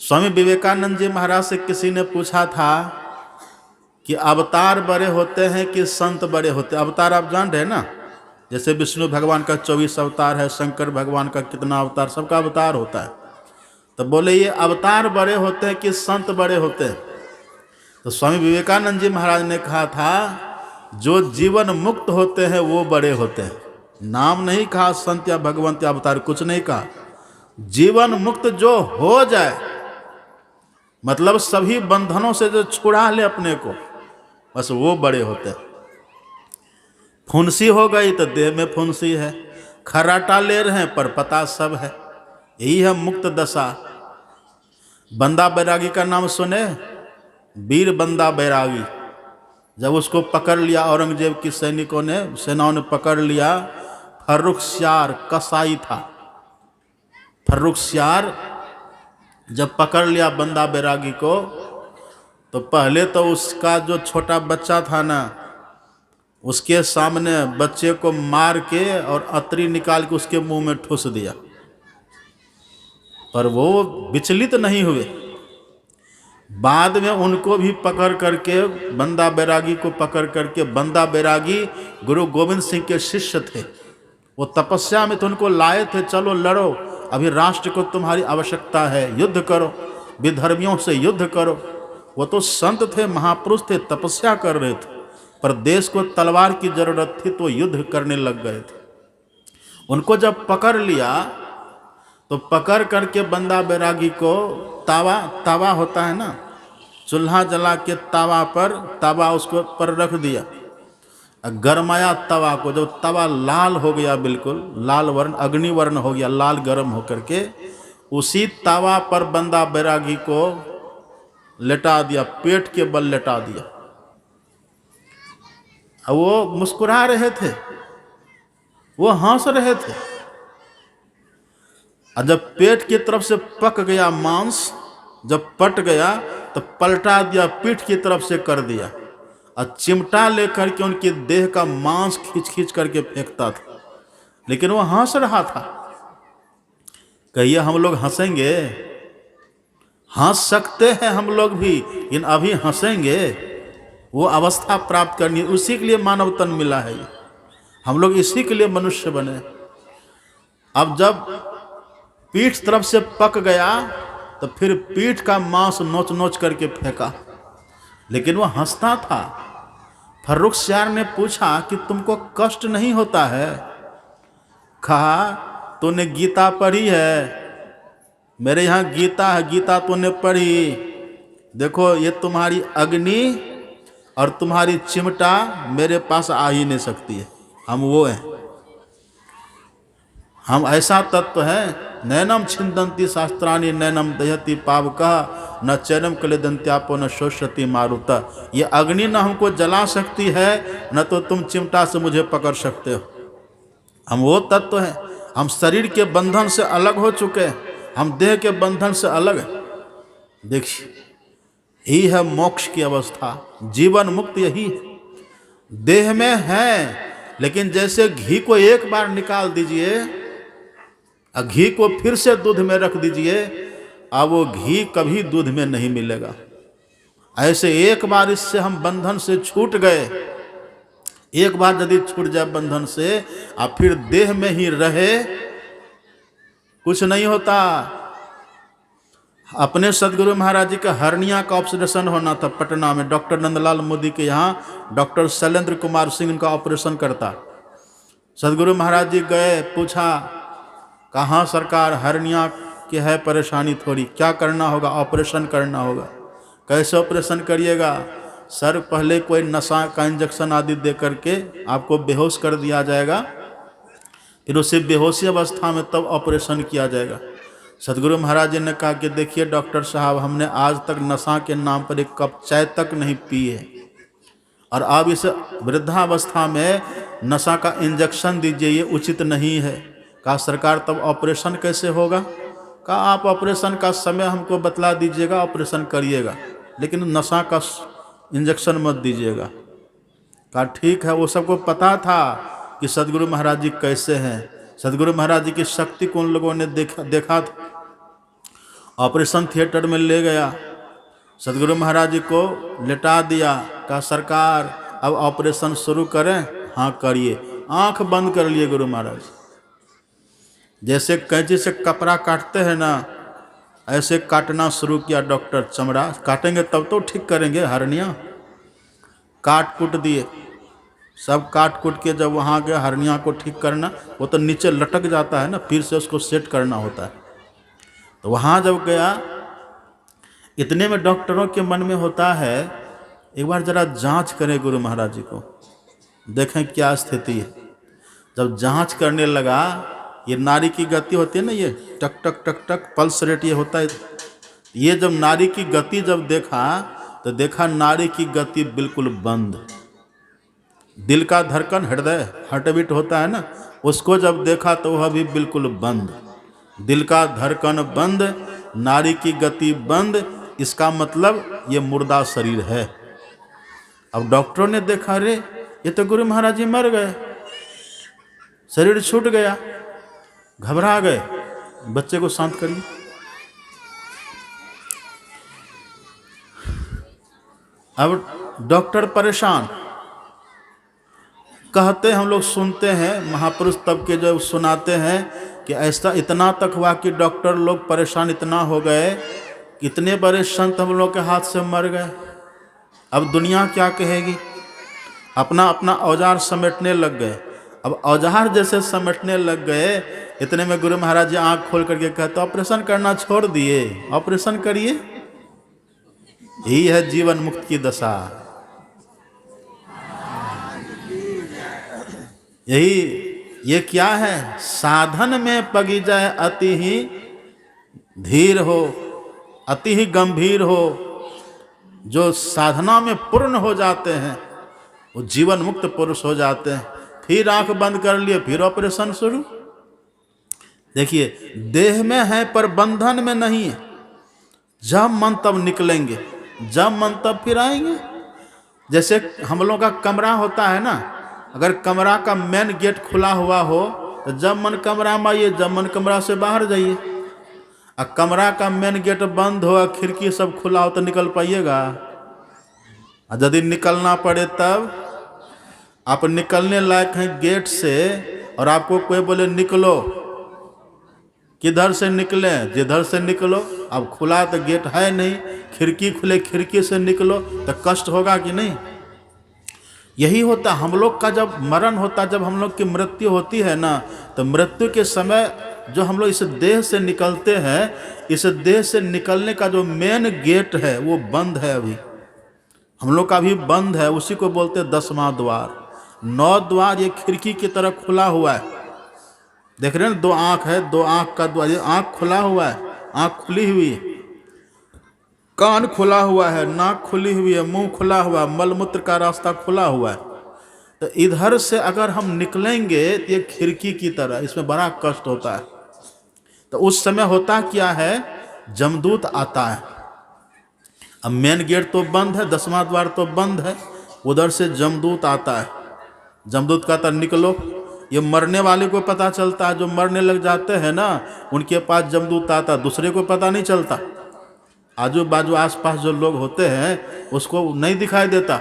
स्वामी विवेकानंद जी महाराज से किसी ने पूछा था कि अवतार बड़े होते हैं कि संत बड़े होते हैं? अवतार आप जान रहे हैं ना, जैसे विष्णु भगवान का 24 अवतार है, शंकर भगवान का कितना अवतार, सबका अवतार होता है। तो बोले ये अवतार बड़े होते हैं कि संत बड़े होते हैं? तो स्वामी विवेकानंद जी महाराज ने कहा था जो जीवन मुक्त होते हैं वो बड़े होते हैं। नाम नहीं कहा संत या भगवंत या अवतार, कुछ नहीं कहा। जीवन मुक्त जो हो जाए, मतलब सभी बंधनों से जो छुड़ा ले अपने को, बस वो बड़े होते हैं। फुंसी हो गई तो देह में फुंसी है, खर्राटा ले रहे हैं पर पता सब है। यही है मुक्त दशा। बंदा बैरागी का नाम सुने? वीर बंदा बैरागी। जब उसको पकड़ लिया औरंगजेब की सेनाओं ने पकड़ लिया, फर्रुखसियार कसाई था। फर्रुखसियार जब पकड़ लिया बंदा बैरागी को, तो पहले तो उसका जो छोटा बच्चा था ना, उसके सामने बच्चे को मार के और अतरी निकाल के उसके मुंह में ठूस दिया, पर वो विचलित नहीं हुए। बाद में उनको भी पकड़ करके, बंदा बैरागी को पकड़ करके, बंदा बैरागी गुरु गोविंद सिंह के शिष्य थे। वो तपस्या में तो उनको लाए थे, चलो लड़ो, अभी राष्ट्र को तुम्हारी आवश्यकता है, युद्ध करो, विधर्मियों से युद्ध करो। वो तो संत थे, महापुरुष थे, तपस्या कर रहे थे, पर देश को तलवार की जरूरत थी तो युद्ध करने लग गए थे। उनको जब पकड़ लिया तो पकड़ करके बंदा बैरागी को तावा होता है ना, चूल्हा जला के तावा उसको पर रख दिया। गरमाया तवा को, जब तवा लाल हो गया, बिल्कुल लाल वर्ण, अग्निवर्ण हो गया, लाल गरम होकर के, उसी तवा पर बंदा बैरागी को लेटा दिया, पेट के बल लेटा दिया। अब वो मुस्कुरा रहे थे, वो हंस रहे थे। और जब पेट की तरफ से पक गया मांस, जब पट गया तो पलटा दिया, पीठ की तरफ से कर दिया, और चिमटा लेकर के उनके देह का मांस खींच खींच करके फेंकता था। लेकिन वो हंस रहा था। कहिए हम लोग हंसेंगे? हंस सकते हैं हम लोग भी, लेकिन अभी हंसेंगे? वो अवस्था प्राप्त करनी, उसी के लिए मानव तन मिला है। हम लोग इसी के लिए मनुष्य बने। अब जब पीठ तरफ से पक गया तो फिर पीठ का मांस नोच नोच करके फेंका, लेकिन वो हंसता था। फर्रुखसियार ने पूछा कि तुमको कष्ट नहीं होता है? कहा तूने गीता पढ़ी है? मेरे यहाँ गीता है, गीता तूने पढ़ी? देखो ये तुम्हारी अग्नि और तुम्हारी चिमटा मेरे पास आ ही नहीं सकती है। हम वो हैं, हम ऐसा तत्व है। नैनम छिंदंती शास्त्राणी नैनम दहती पावकः न चैनम कलेदंत्यापो न शोषति मारुता। ये अग्नि न हमको जला सकती है, न तो तुम चिमटा से मुझे पकड़ सकते हो। हम वो तत्व हैं। हम शरीर के बंधन से अलग हो चुके हैं, हम देह के बंधन से अलग हैं। देखिए, यही है मोक्ष की अवस्था, जीवन मुक्त यही है। देह में है, लेकिन जैसे घी को एक बार निकाल दीजिए, घी को फिर से दूध में रख दीजिए, अब वो घी कभी दूध में नहीं मिलेगा। ऐसे एक बार इससे हम बंधन से छूट गए, एक बार यदि छूट जाए बंधन से, और फिर देह में ही रहे, कुछ नहीं होता। अपने सदगुरु महाराज जी का हर्निया का ऑपरेशन होना था पटना में, डॉक्टर नंदलाल मोदी के यहाँ डॉक्टर शैलेंद्र कुमार सिंह उनका ऑपरेशन करता। सदगुरु महाराज जी गए, पूछा कहाँ सरकार हर्निया की है परेशानी थोड़ी, क्या करना होगा? ऑपरेशन करना होगा। कैसे ऑपरेशन करिएगा? सर पहले कोई नशा का इंजेक्शन आदि दे करके आपको बेहोश कर दिया जाएगा, फिर उसे बेहोशी अवस्था में तब ऑपरेशन किया जाएगा। सदगुरु महाराज जी ने कहा कि देखिए डॉक्टर साहब, हमने आज तक नशा के नाम पर एक कप चाय तक नहीं पी है, और अब इस वृद्धावस्था में नशा का इंजेक्शन दीजिए, ये उचित नहीं है। कहा सरकार तब ऑपरेशन कैसे होगा? कहा आप ऑपरेशन का समय हमको बतला दीजिएगा, ऑपरेशन करिएगा, लेकिन नशा का इंजेक्शन मत दीजिएगा। कहा ठीक है। वो सबको पता था कि सदगुरु महाराज जी कैसे हैं, सदगुरु महाराज जी की शक्ति को उन लोगों ने देखा था। ऑपरेशन थिएटर में ले गया, सदगुरु महाराज जी को लेटा दिया। कहा सरकार अब ऑपरेशन शुरू करें? हाँ करिए। आंख बंद कर लिए गुरु महाराज। जैसे कैंची से कपड़ा काटते हैं ना, ऐसे काटना शुरू किया डॉक्टर। चमड़ा काटेंगे तब तो ठीक करेंगे, हर्निया काट कूट दिए, सब काट कूट के जब वहाँ गए हर्निया को ठीक करना, वो तो नीचे लटक जाता है ना, फिर से उसको सेट करना होता है। तो वहाँ जब गया, इतने में डॉक्टरों के मन में होता है एक बार जरा जांच करें गुरु महाराज जी को, देखें क्या स्थिति है। जब जांच करने लगा, ये नाड़ी की गति होती है ना, ये टक टक टक टक पल्स रेट ये होता है, ये जब नाड़ी की गति जब देखा तो देखा नाड़ी की गति बिल्कुल बंद। दिल का धड़कन, हृदय हार्टबीट होता है ना, उसको जब देखा तो वह भी बिल्कुल बंद। दिल का धड़कन बंद, नाड़ी की गति बंद, इसका मतलब ये मुर्दा शरीर है। अब डॉक्टरों ने देखा, रे ये तो गुरु महाराज जी मर गए, शरीर छूट गया। घबरा गए। बच्चे को शांत करिए। अब डॉक्टर परेशान, कहते हम लोग सुनते हैं, महापुरुष तब के जो सुनाते हैं कि ऐसा इतना तक हुआ कि डॉक्टर लोग परेशान इतना हो गए, इतने बड़े संत हम लोग के हाथ से मर गए। अब दुनिया क्या कहेगी? अपना अपना औजार समेटने लग गए। अब औजार जैसे समेटने लग गए, इतने में गुरु महाराज जी आंख खोल करके कहते ऑपरेशन करना छोड़ दिए, ऑपरेशन करिए। यही है जीवन मुक्त की दशा। यही ये क्या है? साधन में पगी जाए अति ही धीर हो, अति ही गंभीर हो। जो साधना में पूर्ण हो जाते हैं वो जीवन मुक्त पुरुष हो जाते हैं। फिर आंख बंद कर लिए, फिर ऑपरेशन शुरू। देखिए, देह में है पर बंधन में नहीं है। जब मन तब निकलेंगे, जब मन तब फिर आएंगे। जैसे हम लोगों का कमरा होता है ना, अगर कमरा का मेन गेट खुला हुआ हो तो जब मन कमरा में आइए, जब मन कमरा से बाहर जाइए। और कमरा का मेन गेट बंद हो, खिड़की सब खुला हो तो निकल पाइएगा? और यदि निकलना पड़े तब आप निकलने लायक हैं गेट से, और आपको कोई बोले निकलो, किधर से निकले? जिधर से निकलो। अब खुला तो गेट है नहीं, खिड़की खुले, खिड़की से निकलो, तो कष्ट होगा कि नहीं? यही होता हम लोग का। जब मरण होता, जब हम लोग की मृत्यु होती है ना, तो मृत्यु के समय जो हम लोग इस देह से निकलते हैं, इस देह से निकलने का जो मेन गेट है वो बंद है। अभी हम लोग का भी बंद है। उसी को बोलते हैं 10वां द्वार। 9 द्वार ये खिड़की की तरह खुला हुआ है। देख रहे हैं, 2 आंख है, 2 आंख का द्वार, आंख खुला हुआ है, आंख खुली हुई है, कान खुला हुआ है, नाक खुली हुई है, मुंह खुला हुआ है, मलमूत्र का रास्ता खुला हुआ है। तो इधर से अगर हम निकलेंगे तो ये खिड़की की तरह, इसमें बड़ा कष्ट होता है। तो उस समय होता क्या है, जमदूत आता है। अब मेन गेट तो बंद है, 10वां द्वार तो बंद है, उधर से जमदूत आता है। जमदूत कहता निकलो। ये मरने वाले को पता चलता है, जो मरने लग जाते हैं ना उनके पास जमदूत आता, दूसरे को पता नहीं चलता। आजू बाजू आसपास जो लोग होते हैं उसको नहीं दिखाई देता,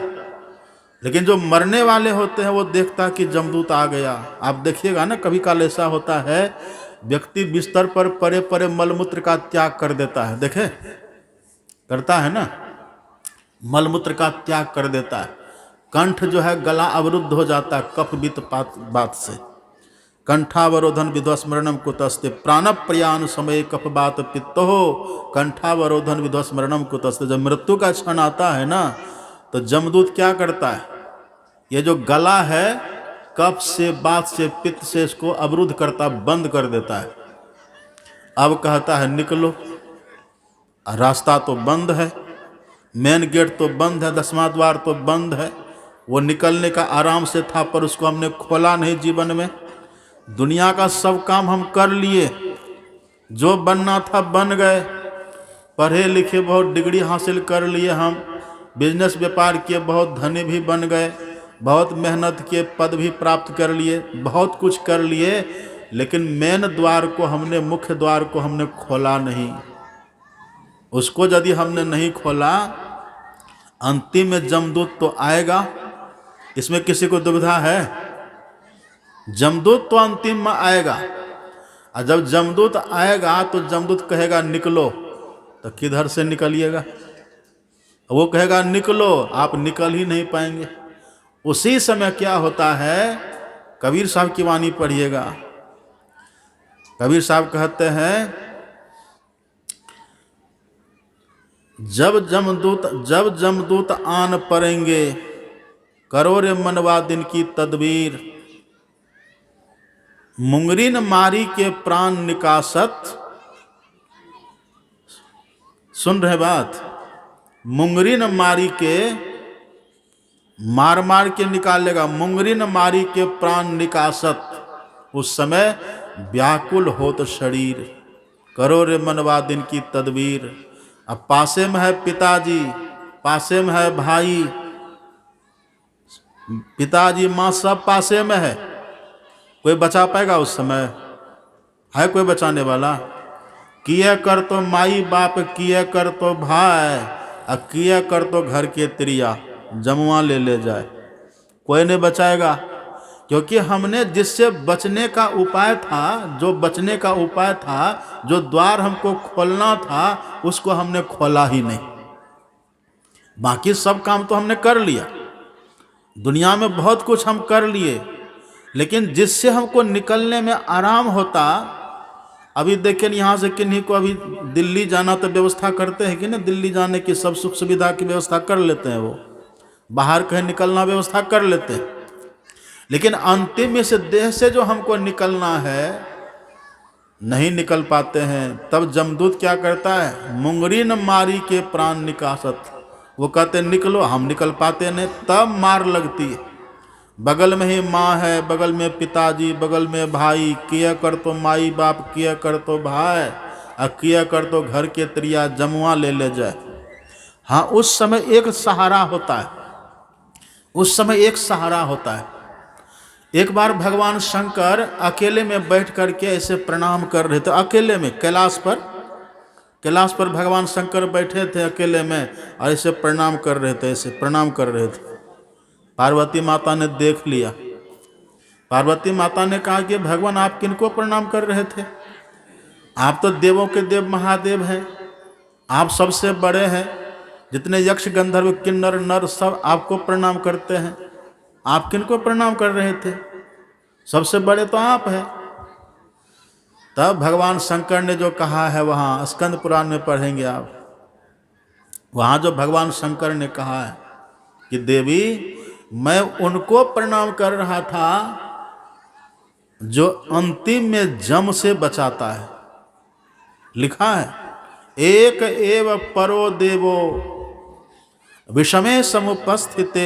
लेकिन जो मरने वाले होते हैं वो देखता कि जमदूत आ गया। आप देखिएगा ना, कभी काल ऐसा होता है व्यक्ति बिस्तर पर पड़े पड़े मलमूत्र का त्याग कर देता है, देखे करता है ना, मलमूत्र का त्याग कर देता है। कंठ जो है गला अवरुद्ध हो जाता है कफ वित्त बात से। कंठावरोधन विध्वस्मरणम कुतस्ते, प्राण प्रयाण समय कफ बात पित्तो हो, कंठावरोधन विध्वस्मरणम कुतस्ते। जब मृत्यु का क्षण आता है ना, तो जमदूत क्या करता है, ये जो गला है कफ से, बात से, पित्त से इसको अवरुद्ध करता, बंद कर देता है। अब कहता है निकलो। रास्ता तो बंद है, मेन गेट तो बंद है, 10वां द्वार तो बंद है। वो निकलने का आराम से था, पर उसको हमने खोला नहीं। जीवन में दुनिया का सब काम हम कर लिए, जो बनना था बन गए, पढ़े लिखे, बहुत डिग्री हासिल कर लिए, हम बिजनेस व्यापार किए, बहुत धनी भी बन गए, बहुत मेहनत किए, पद भी प्राप्त कर लिए, बहुत कुछ कर लिए, लेकिन मेन द्वार को हमने, मुख्य द्वार को हमने खोला नहीं। उसको यदि हमने नहीं खोला, अंतिम में जमदूत तो आएगा, इसमें किसी को दुविधा है? जमदूत तो अंतिम में आएगा। और जब जमदूत आएगा तो जमदूत कहेगा निकलो, तो किधर से निकलिएगा? वो कहेगा निकलो, आप निकल ही नहीं पाएंगे। उसी समय क्या होता है, कबीर साहब की वाणी पढ़िएगा। कबीर साहब कहते हैं, जब जमदूत आन पड़ेंगे, करो रे मनवा दिन की तदबीर। मुंगरी न मारी के प्राण निकासत, सुन रहे बात, मुंगरी न मारी के मार मार के निकालेगा, मुंगरी न मारी के प्राण निकासत, उस समय व्याकुल होत शरीर, करो रे मनवा दिन की तदबीर। अब पासे में है पिताजी, पासे में है भाई, पिताजी माँ सब पासे में है, कोई बचा पाएगा उस समय? है कोई बचाने वाला? किया कर तो माई बाप, किया कर तो भाई, और किया कर तो घर के त्रिया, जमुआ ले जाए, कोई नहीं बचाएगा। क्योंकि हमने जिससे बचने का उपाय था, जो बचने का उपाय था, जो द्वार हमको खोलना था, उसको हमने खोला ही नहीं। बाकी सब काम तो हमने कर लिया, दुनिया में बहुत कुछ हम कर लिए, लेकिन जिससे हमको निकलने में आराम होता। अभी देखिए यहाँ से किन्हीं को अभी दिल्ली जाना तो व्यवस्था करते हैं कि ना, दिल्ली जाने की सब सुख सुविधा की व्यवस्था कर लेते हैं, वो बाहर कहीं निकलना व्यवस्था कर लेते हैं। लेकिन अंतिम इस देह से जो हमको निकलना है, नहीं निकल पाते हैं। तब जमदूत क्या करता है? मुंगरी न मारी के प्राण निकासत, वो कहते निकलो, हम निकल पाते नहीं, तब मार लगती है। बगल में ही माँ है, बगल में पिताजी, बगल में भाई, किया कर तो माई बाप, किया कर तो भाई, और किया कर तो घर के त्रिया, जमुआ ले जाए। हाँ, उस समय एक सहारा होता है, उस समय एक सहारा होता है। एक बार भगवान शंकर अकेले में बैठ करके ऐसे प्रणाम कर रहे थे, अकेले में कैलाश पर भगवान शंकर बैठे थे अकेले में, और ऐसे प्रणाम कर रहे थे, ऐसे प्रणाम कर रहे थे। पार्वती माता ने देख लिया। पार्वती माता ने कहा कि भगवान आप किनको प्रणाम कर रहे थे? आप तो देवों के देव महादेव हैं, आप सबसे बड़े हैं, जितने यक्ष गंधर्व किन्नर नर सब आपको प्रणाम करते हैं, आप किनको प्रणाम कर रहे थे? सबसे बड़े तो आप हैं। तब भगवान शंकर ने जो कहा है, वहाँ स्कंद पुराण में पढ़ेंगे आप, वहाँ जो भगवान शंकर ने कहा है कि देवी मैं उनको प्रणाम कर रहा था जो अंतिम में जम से बचाता है। लिखा है, एक एव परो देवो विषमे समुपस्थिते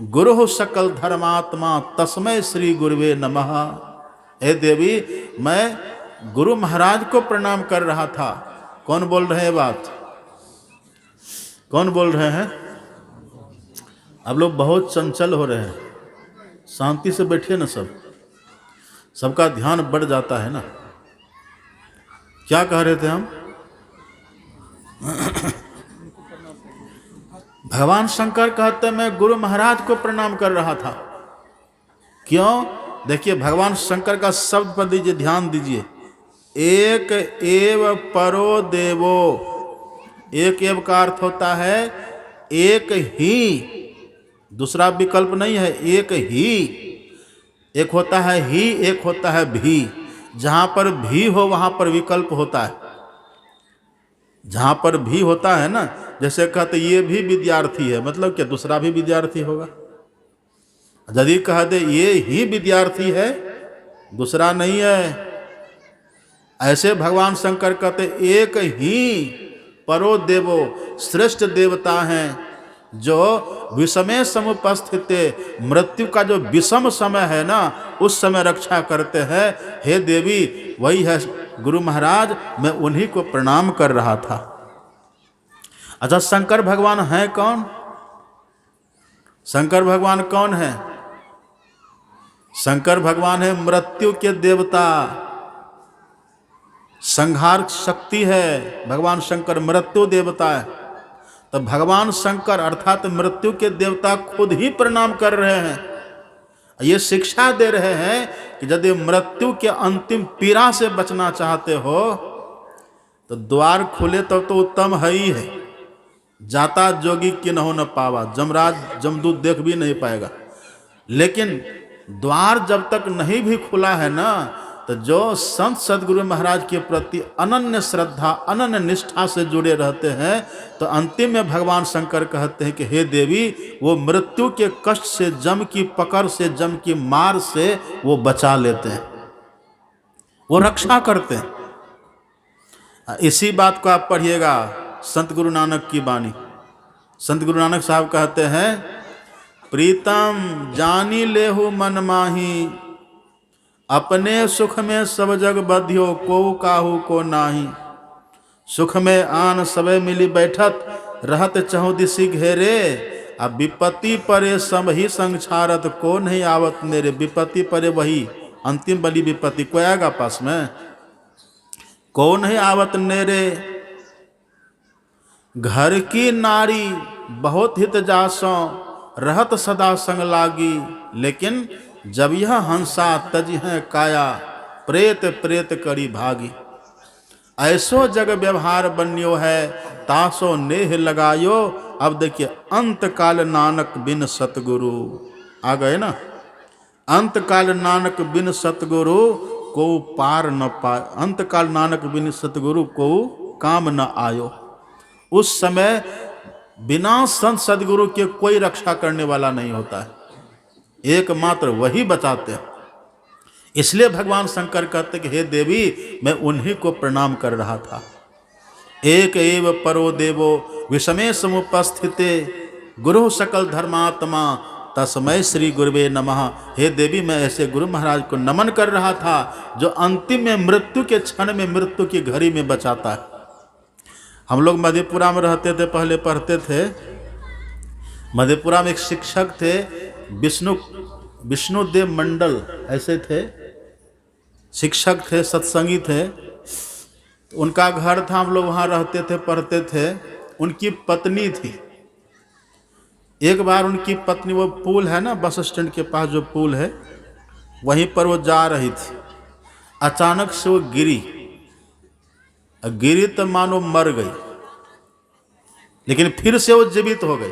गुरु सकल धर्मात्मा तस्मै श्री गुरुवे नमः। हे देवी, मैं गुरु महाराज को प्रणाम कर रहा था। कौन बोल रहे हैं बात? कौन बोल रहे हैं? अब लोग बहुत चंचल हो रहे हैं, शांति से बैठिए ना, सबका ध्यान बढ़ जाता है ना। क्या कह रहे थे हम? भगवान शंकर कहते मैं गुरु महाराज को प्रणाम कर रहा था। क्यों? देखिए भगवान शंकर का शब्द पर दीजिए, ध्यान दीजिए। एक एव परो देवो, एक एव का अर्थ होता है एक ही, दूसरा विकल्प नहीं है, एक ही। एक होता है ही, एक होता है भी। जहाँ पर भी हो वहाँ पर विकल्प होता है। जहाँ पर भी होता है ना, जैसे कहते ये भी विद्यार्थी है, मतलब क्या दूसरा भी विद्यार्थी होगा। यदि कह दे ये ही विद्यार्थी है, दूसरा नहीं है। ऐसे भगवान शंकर कहते एक ही परो देवो, श्रेष्ठ देवता हैं जो विषमे समुपस्थित, मृत्यु का जो विषम समय है ना, उस समय रक्षा करते हैं। हे देवी, वही है गुरु महाराज, मैं उन्हीं को प्रणाम कर रहा था। अच्छा, शंकर भगवान हैं कौन? शंकर भगवान कौन है? शंकर भगवान है मृत्यु के देवता, संहार शक्ति है। भगवान शंकर मृत्यु देवता है। तो भगवान शंकर अर्थात मृत्यु के देवता खुद ही प्रणाम कर रहे हैं। ये शिक्षा दे रहे हैं कि यदि मृत्यु के अंतिम पीड़ा से बचना चाहते हो तो द्वार खुले तब तो उत्तम है ही है। जाता जोगी किन्हों न पावा, जमराज जमदूत देख भी नहीं पाएगा। लेकिन द्वार जब तक नहीं भी खुला है ना, तो जो संत सदगुरु महाराज के प्रति अनन्य श्रद्धा अनन्य निष्ठा से जुड़े रहते हैं, तो अंतिम में भगवान शंकर कहते हैं कि हे देवी, वो मृत्यु के कष्ट से, जम की पकड़ से, जम की मार से वो बचा लेते हैं। वो रक्षा करते हैं। इसी बात को आप पढ़िएगा संत गुरु नानक की वाणी। संत गुरु नानक साहब कहते हैं, प्रीतम जानी लेहु मन माही, अपने सुख में सब जग बधियो, को काहू को नाही। सुख में आन सबे मिली बैठत, रहत चहु दिशि घेरे। अब विपत्ति परे सब ही संक्षारत, को नहीं आवत मेरे। विपत्ति परे वही अंतिम बली विपत्ति, कोई आएगा पास में? को नहीं आवत नेरे। घर की नारी बहुत हित जासों, रहत सदा संग लागी। लेकिन जब यह हंसा तज है काया, प्रेत प्रेत करी भागी। ऐसो जग व्यवहार बन्यो है, तासो नेह लगायो। अब देखिए, अंत काल नानक बिन सतगुरु, आ गए ना। अंत काल नानक बिन सतगुरु, को पार न पाए। अंत काल नानक बिन सतगुरु, को काम न आयो। उस समय बिना संत सदगुरु के कोई रक्षा करने वाला नहीं होता है, एकमात्र वही बचाते हैं। इसलिए भगवान शंकर कहते कि हे देवी, मैं उन्हीं को प्रणाम कर रहा था। एक एव परो देवो विषमे समुपस्थिते, गुरु सकल धर्मात्मा, तस्मै श्री गुरुवे नमः। हे देवी, मैं ऐसे गुरु महाराज को नमन कर रहा था जो अंतिम में, मृत्यु के क्षण में, मृत्यु की घड़ी में बचाता है। हम लोग मधेपुरा में रहते थे, पहले पढ़ते थे। मधेपुरा में एक शिक्षक थे, विष्णुदेव मंडल ऐसे थे, शिक्षक थे, सत्संगी थे। उनका घर था, हम लोग वहाँ रहते थे, पढ़ते थे। उनकी पत्नी थी। एक बार उनकी पत्नी, वो पुल है ना बस स्टैंड के पास जो पुल है, वहीं पर वो जा रही थी। अचानक से वो गिरी तो मानो मर गई, लेकिन फिर से वो जीवित हो गई।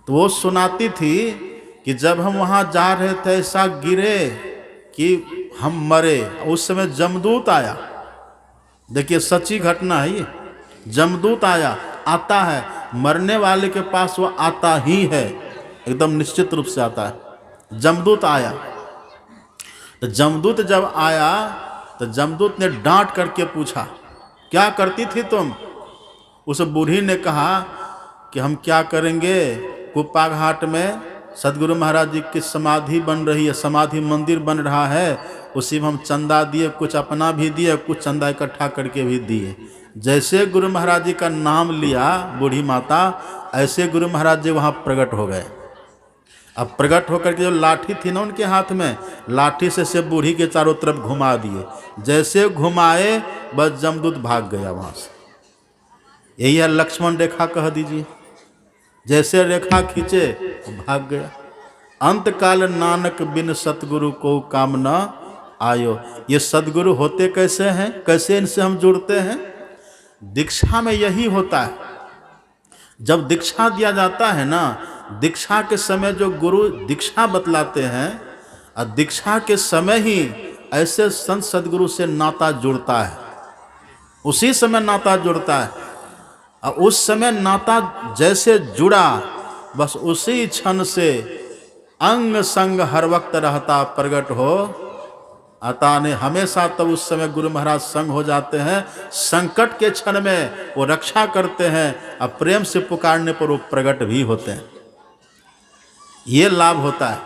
तो वो सुनाती थी कि जब हम वहाँ जा रहे थे, ऐसा गिरे कि हम मरे। उस समय जमदूत आया। देखिए, सच्ची घटना है ये। जमदूत आया, आता है, मरने वाले के पास वो आता ही है, एकदम निश्चित रूप से आता है। जमदूत आया। तो जमदूत जब आया तो जमदूत ने डांट करके पूछा, क्या करती थी तुम? उस बूढ़ी ने कहा कि हम क्या करेंगे, कुप्पा घाट में सदगुरु महाराज जी की समाधि बन रही है, समाधि मंदिर बन रहा है, उसी में हम चंदा दिए, कुछ अपना भी दिए, कुछ चंदा इकट्ठा करके भी दिए। जैसे गुरु महाराज जी का नाम लिया बूढ़ी माता, ऐसे गुरु महाराज जी वहाँ प्रकट हो गए। अब प्रकट होकर के जो लाठी थी ना उनके हाथ में, लाठी से बूढ़ी के चारों तरफ घुमा दिए। जैसे घुमाए, बस जमदूत भाग गया वहाँ से। यही है लक्ष्मण रेखा कह दीजिए, जैसे रेखा खींचे भाग गया। अंत काल नानक बिन सतगुरु को काम न आयो। ये सदगुरु होते कैसे हैं, कैसे इनसे हम जुड़ते हैं? दीक्षा में यही होता है। जब दीक्षा दिया जाता है ना, दीक्षा के समय जो गुरु दीक्षा बतलाते हैं, और दीक्षा के समय ही ऐसे संत सदगुरु से नाता जुड़ता है, उसी समय नाता जुड़ता है। और उस समय नाता जैसे जुड़ा, बस उसी क्षण से अंग संग हर वक्त रहता प्रकट हो आता ने हमेशा। तब उस समय गुरु महाराज संग हो जाते हैं। संकट के क्षण में वो रक्षा करते हैं, और प्रेम से पुकारने पर वो प्रकट भी होते हैं। ये लाभ होता है।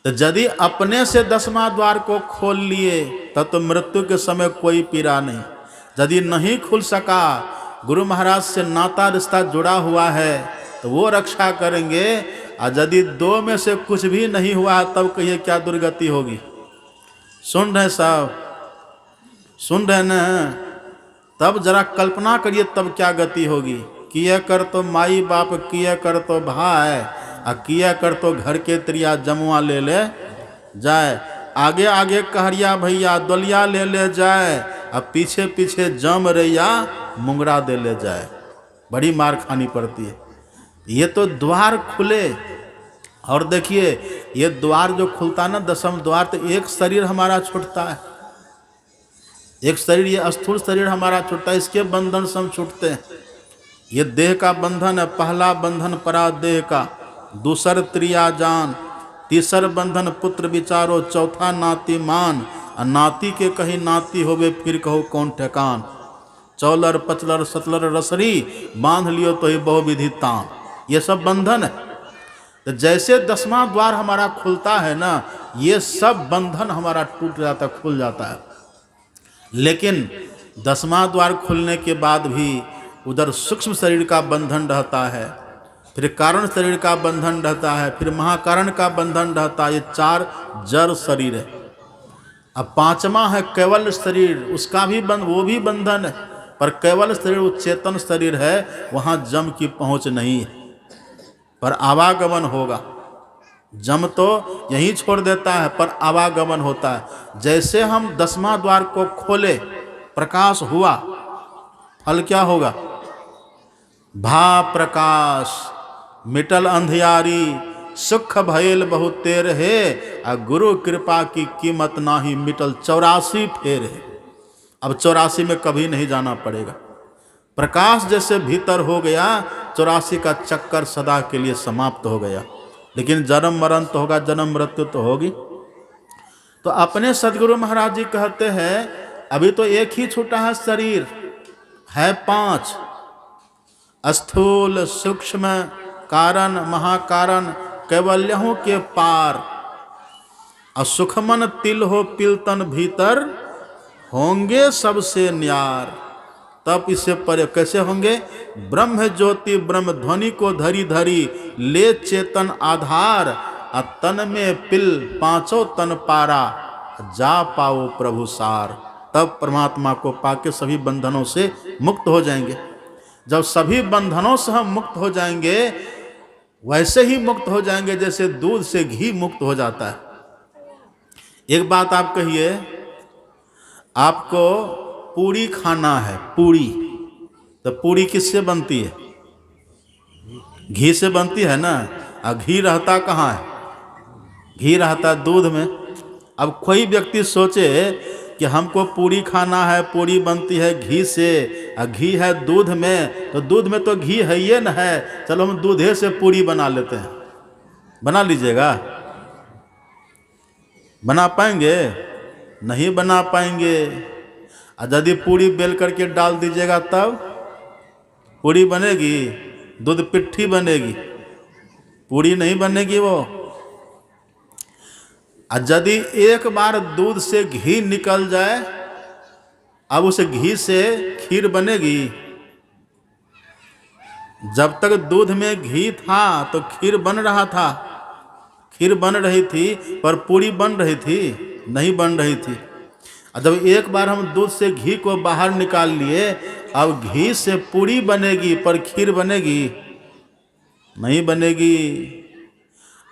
तो यदि अपने से 10वां द्वार को खोल लिए, तब तो मृत्यु के समय कोई पीड़ा नहीं। यदि नहीं खुल सका, गुरु महाराज से नाता रिश्ता जुड़ा हुआ है, तो वो रक्षा करेंगे। और यदि 2 में से कुछ भी नहीं हुआ, तब कहिए क्या दुर्गति होगी। सुन रहे साहब, सुन रहे न? तब जरा कल्पना करिए, तब क्या गति होगी। किया कर तो माई बाप, किया कर तो भाई, और किया कर तो घर के त्रिया जमुआ ले जाए। आगे आगे कहरिया भैया दलिया ले जाए, और पीछे पीछे जम रैया मुंगरा दे ले जाए। बड़ी मार खानी पड़ती है। ये तो द्वार खुले। और देखिए, ये द्वार जो खुलता ना, 10वां द्वार, तो एक शरीर हमारा छूटता है। एक शरीर, ये स्थूल शरीर हमारा छूटता है, इसके बंधन से हम छूटते हैं। ये देह का बंधन है। पहला बंधन परा देह का, दूसर त्रिया जान, तीसर बंधन पुत्र विचारो, चौथा नाती मान, नाती के कहीं नाती होवे फिर कहो कौन ठेकान। चौलर पचलर सतलर रसरी, बांध लियो तो ही बहुविधि तान। ये सब बंधन है। तो जैसे 10वां द्वार हमारा खुलता है ना, ये सब बंधन हमारा टूट जाता, खुल जाता है। लेकिन 10वां द्वार खुलने के बाद भी उधर सूक्ष्म शरीर का बंधन रहता है, फिर कारण शरीर का बंधन रहता है, फिर महाकारण का बंधन रहता है। ये 4 जड़ शरीर है। अब 5वां है केवल शरीर, उसका भी वो भी बंधन है। पर केवल शरीर वो चेतन शरीर है, वहाँ जम की पहुँच नहीं है, पर आवागमन होगा। जम तो यहीं छोड़ देता है, पर आवागमन होता है। जैसे हम 10वां द्वार को खोले, प्रकाश हुआ, फल क्या होगा? भा प्रकाश, मिटल अंधियारी, सुख भयल बहुत तेर है, आ गुरु कृपा की कीमत नाही, मिटल 84 फेर है। अब 84 में कभी नहीं जाना पड़ेगा। प्रकाश जैसे भीतर हो गया, 84 का चक्कर सदा के लिए समाप्त हो गया। लेकिन जन्म मरण तो होगा, जन्म मृत्यु तो होगी। तो अपने सदगुरु महाराज जी कहते हैं अभी तो एक ही छूटा है शरीर, है 5, स्थूल सूक्ष्म कारण महाकारण कैवल्यों के पार। असुखमन तिल हो पिलतन भीतर, होंगे सबसे न्यार। तब इससे पर कैसे होंगे? ब्रह्म ज्योति ब्रह्म ध्वनि को धरी धरी, ले चेतन आधार, तन में पिल 5 तन पारा, जा पाओ प्रभु सार। तब परमात्मा को पाके सभी बंधनों से मुक्त हो जाएंगे। जब सभी बंधनों से हम मुक्त हो जाएंगे, वैसे ही मुक्त हो जाएंगे जैसे दूध से घी मुक्त हो जाता है। एक बात आप कहिए, आपको पूरी खाना है, पूरी, तो पूरी किससे बनती है? घी से बनती है ना। और घी रहता कहाँ है? घी रहता दूध में। अब कोई व्यक्ति सोचे कि हमको पूरी खाना है, पूरी बनती है घी से, और घी है दूध में, तो दूध में तो घी है ये न है, चलो हम दूधे से पूरी बना लेते हैं। बना लीजिएगा? बना पाएंगे? नहीं बना पाएंगे। और यदि पूरी बेल करके डाल दीजिएगा तब पूरी बनेगी? दूध पिट्ठी बनेगी, पूरी नहीं बनेगी वो। और यदि एक बार दूध से घी निकल जाए, अब उस घी से खीर बनेगी? जब तक दूध में घी था तो खीर बन रहा था, खीर बन रही थी, पर पूरी बन रही थी? नहीं बन रही थी। और जब एक बार हम दूध से घी को बाहर निकाल लिए, अब घी से पूरी बनेगी, पर खीर बनेगी? नहीं बनेगी।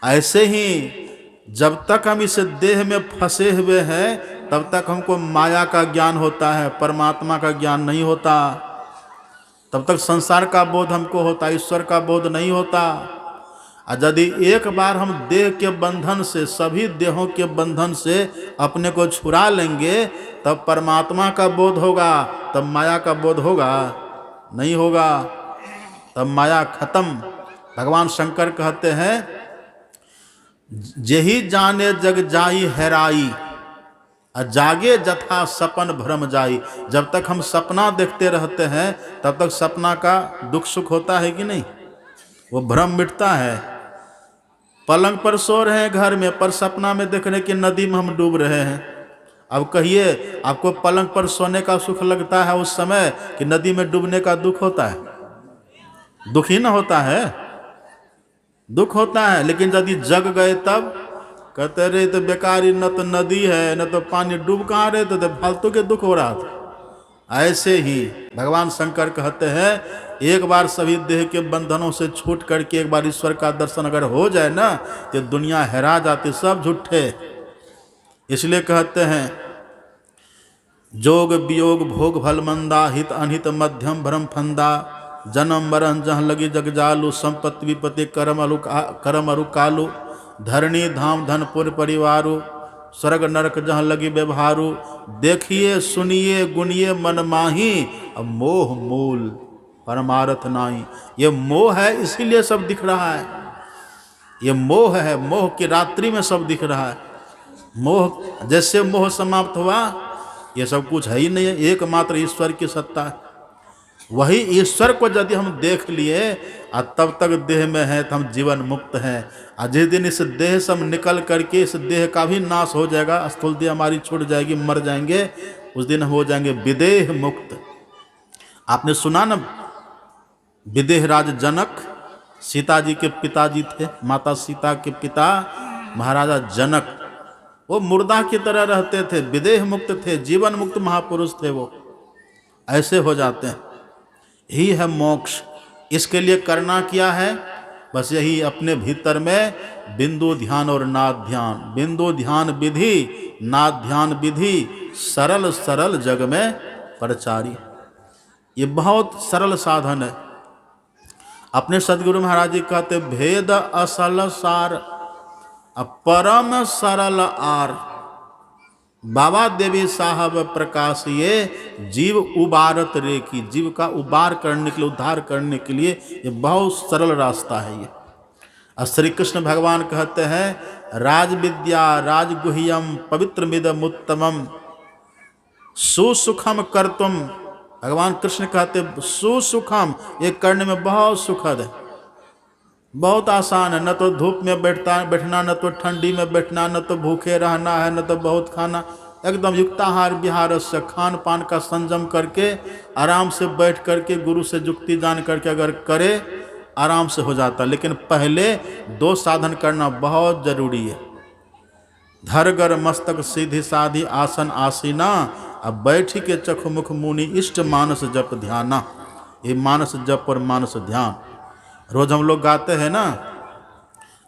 ऐसे ही जब तक हम इस देह में फंसे हुए हैं, तब तक हमको माया का ज्ञान होता है, परमात्मा का ज्ञान नहीं होता। तब तक संसार का बोध हमको होता, ईश्वर का बोध नहीं होता। और यदि एक बार हम देह के बंधन से, सभी देहों के बंधन से अपने को छुड़ा लेंगे, तब परमात्मा का बोध होगा, तब माया का बोध होगा? नहीं होगा। तब माया खत्म। भगवान शंकर कहते हैं, जेहि जाने जग जाई हैराई, जागे जथा सपन भ्रम जाई। जब तक हम सपना देखते रहते हैं, तब तक सपना का दुख सुख होता है कि नहीं? वो भ्रम मिटता है। पलंग पर सो रहे हैं घर में, पर सपना में देख रहे कि नदी में हम डूब रहे हैं। अब कहिए, आपको पलंग पर सोने का सुख लगता है उस समय, कि नदी में डूबने का दुख होता है? दुख ही ना होता है, दुख होता है। लेकिन यदि जग गए तब कहते रहे तो बेकारी, न तो नदी है न तो पानी, डूब कहाँ रहे तो फालतू के दुख हो रहा था। ऐसे ही भगवान शंकर कहते हैं, एक बार सभी देह के बंधनों से छूट करके एक बार ईश्वर का दर्शन अगर हो जाए ना, तो दुनिया हैरा जाती, सब झूठे। इसलिए कहते हैं, जोग वियोग भोग भल मंदा, हित अनहित मध्यम भ्रम फंदा, जन्म मरण जहाँ लगी जग जालू, संपत्ति विपत्ति करम अरु कालू, धरणी धाम धन पुर परिवारू, स्वर्ग नरक जहाँ लगी व्यवहारू, देखिए सुनिए गुनिए मन माही, अब मोह मूल परमारथ नाही। ये मोह है, इसीलिए सब दिख रहा है। ये मोह है, मोह की रात्रि में सब दिख रहा है। मोह जैसे मोह समाप्त हुआ, ये सब कुछ है ही नहीं है, एकमात्र ईश्वर की सत्ता है। वही ईश्वर को यदि हम देख लिए और तब तक देह में है तो हम जीवन मुक्त हैं। और जिस दिन इस देह से हम निकल करके इस देह का भी नाश हो जाएगा, स्थूल देह हमारी छूट जाएगी, मर जाएंगे, उस दिन हम हो जाएंगे विदेह मुक्त। आपने सुना ना, विदेह राज जनक सीता जी के पिताजी थे, माता सीता के पिता महाराजा जनक, वो मुर्दा की तरह रहते थे, विदेह मुक्त थे, जीवन मुक्त महापुरुष थे। वो ऐसे हो जाते हैं, यही है मोक्ष। इसके लिए करना क्या है? बस यही अपने भीतर में बिंदु ध्यान और नाद ध्यान, बिंदु ध्यान विधि, नाद ध्यान विधि, सरल सरल जग में प्रचारी। ये बहुत सरल साधन है। अपने सदगुरु महाराज जी कहते, भेद असल सार परम सरल आर। बाबा देवी साहब प्रकाश ये जीव उबारत रे की, जीव का उबार करने के लिए, उद्धार करने के लिए ये बहुत सरल रास्ता है ये। और श्री कृष्ण भगवान कहते हैं, राज विद्या राजगुह्यम पवित्रमिदम उत्तमम सुसुखम कर्तुम। भगवान कृष्ण कहते सुसुखम, ये करने में बहुत सुखद है, बहुत आसान है। न तो धूप में बैठना, न तो ठंडी में बैठना, न तो भूखे रहना है, न तो बहुत खाना। एकदम युक्ताहार विहार से, खान पान का संयम करके आराम से बैठ करके गुरु से जुक्ति जान करके अगर करे, आराम से हो जाता। लेकिन पहले दो साधन करना बहुत जरूरी है। धरगर मस्तक सीधी साधी आसन आसीना, अब बैठी के चखमुख मुनि इष्ट मानस जप ध्याना। ये मानस जप और मानस ध्यान रोज हम लोग गाते हैं ना,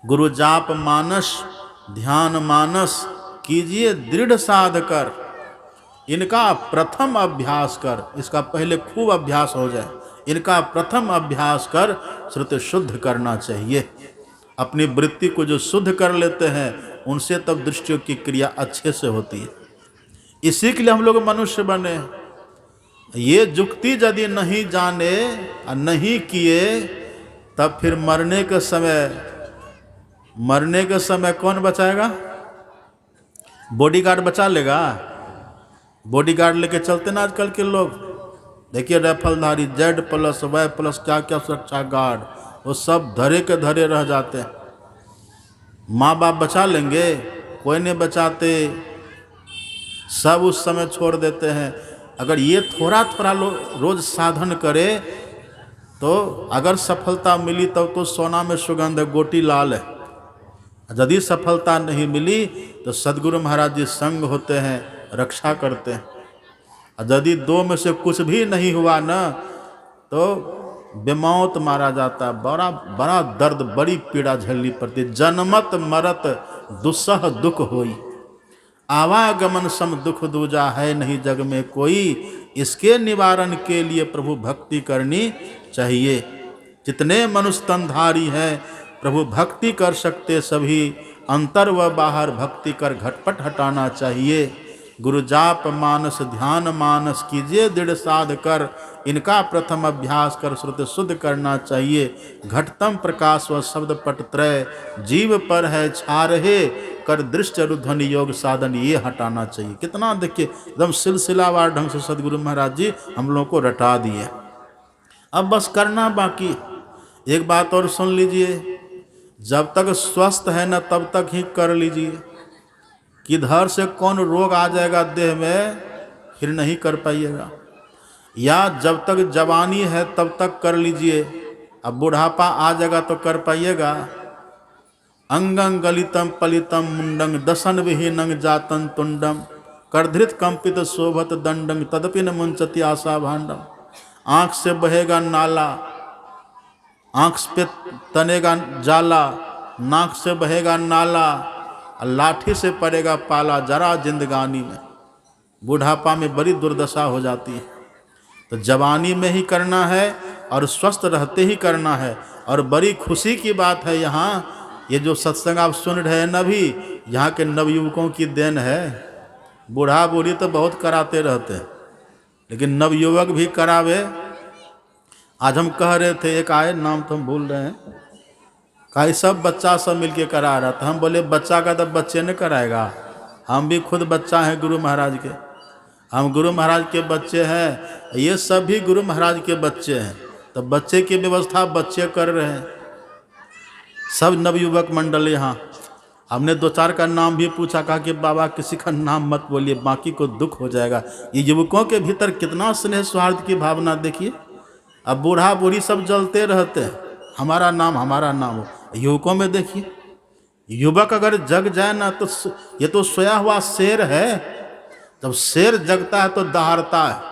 गुरु जाप मानस ध्यान मानस कीजिए दृढ़ साध कर, इनका प्रथम अभ्यास कर। इसका पहले खूब अभ्यास हो जाए, इनका प्रथम अभ्यास कर श्रुति शुद्ध करना चाहिए। अपनी वृत्ति को जो शुद्ध कर लेते हैं, उनसे तब दृष्टियों की क्रिया अच्छे से होती है। इसी के लिए हम लोग मनुष्य बने। ये जुक्ति यदि नहीं जाने और नहीं किए, तब फिर मरने के समय कौन बचाएगा? बॉडीगार्ड बचा लेगा? बॉडीगार्ड लेके चलते ना आजकल के लोग, देखिए राइफलधारी, Z+, Y+, क्या क्या सुरक्षा गार्ड, वो सब धरे के धरे रह जाते हैं। माँ बाप बचा लेंगे? कोई नहीं बचाते, सब उस समय छोड़ देते हैं। अगर ये थोड़ा थोड़ा रोज साधन करे तो अगर सफलता मिली तब तो सोना में सुगंध है, गोटी लाल है। यदि सफलता नहीं मिली तो सदगुरु महाराज जी संग होते हैं, रक्षा करते हैं। और यदि दो में से कुछ भी नहीं हुआ ना, तो बेमौत मारा जाता है। बड़ा बड़ा दर्द, बड़ी पीड़ा झेलनी पड़ती। जन्मत मरत दुस्सह दुख होई, आवागमन सम दुख दूजा है नहीं जग में कोई। इसके निवारण के लिए प्रभु भक्ति करनी चाहिए। जितने मनुष्य तनधारी हैं प्रभु भक्ति कर सकते सभी, अंतर व बाहर भक्ति कर घटपट हटाना चाहिए। गुरु जाप मानस ध्यान मानस कीजिए दृढ़ साध कर, इनका प्रथम अभ्यास कर श्रुति शुद्ध करना चाहिए। घटतम प्रकाश व शब्द पट त्रय, जीव पर है छा रहे, कर दृष्टि रुध्वनि योग साधन ये हटाना चाहिए। कितना देखिए एकदम सिलसिलावार ढंग से सदगुरु महाराज जी हम लोगों को रटा दिए। अब बस करना बाकी। एक बात और सुन लीजिए, जब तक स्वस्थ है ना तब तक ही कर लीजिए। किधर से कौन रोग आ जाएगा देह में, फिर नहीं कर पाइएगा। या जब तक जवानी है तब तक कर लीजिए, अब बुढ़ापा आ जाएगा तो कर पाइएगा। अंगं गलितम पलितम मुंडंग दसन विहीनंग जातन तुंडम, करधृत कंपित शोभत दंडंग तदपि न मुंचति आशा भांडम। आँख से बहेगा नाला, आँख पे तनेगा जाला, नाक से बहेगा नाला, लाठी से पड़ेगा पाला जरा जिंदगानी में। बुढ़ापा में बड़ी दुर्दशा हो जाती है। तो जवानी में ही करना है और स्वस्थ रहते ही करना है। और बड़ी खुशी की बात है, यहाँ ये जो सत्संग आप सुन रहे हैं ना, भी यहाँ के नवयुवकों की देन है। बूढ़ा बूढ़ी तो बहुत कराते रहते हैं, लेकिन नवयुवक भी करावे। आज हम कह रहे थे, एक आए, नाम तो हम भूल रहे हैं, कहा सब बच्चा सब मिलके करा रहा था। हम बोले बच्चा का तो बच्चे ने कराएगा, हम भी खुद बच्चा हैं गुरु महाराज के, हम गुरु महाराज के बच्चे हैं, ये सब भी गुरु महाराज के बच्चे हैं। तो बच्चे की व्यवस्था बच्चे कर रहे हैं, सब नवयुवक मंडल यहाँ। हमने दो चार का नाम भी पूछा, कहा कि बाबा किसी का नाम मत बोलिए, बाकी को दुख हो जाएगा। ये युवकों के भीतर कितना स्नेह स्वार्थ की भावना देखिए। अब बूढ़ा बूढ़ी सब जलते रहते हैं, हमारा नाम हो। युवकों में देखिए, युवक अगर जग जाए ना तो ये तो सोया हुआ शेर है, जब शेर जगता है तो दहाड़ता है।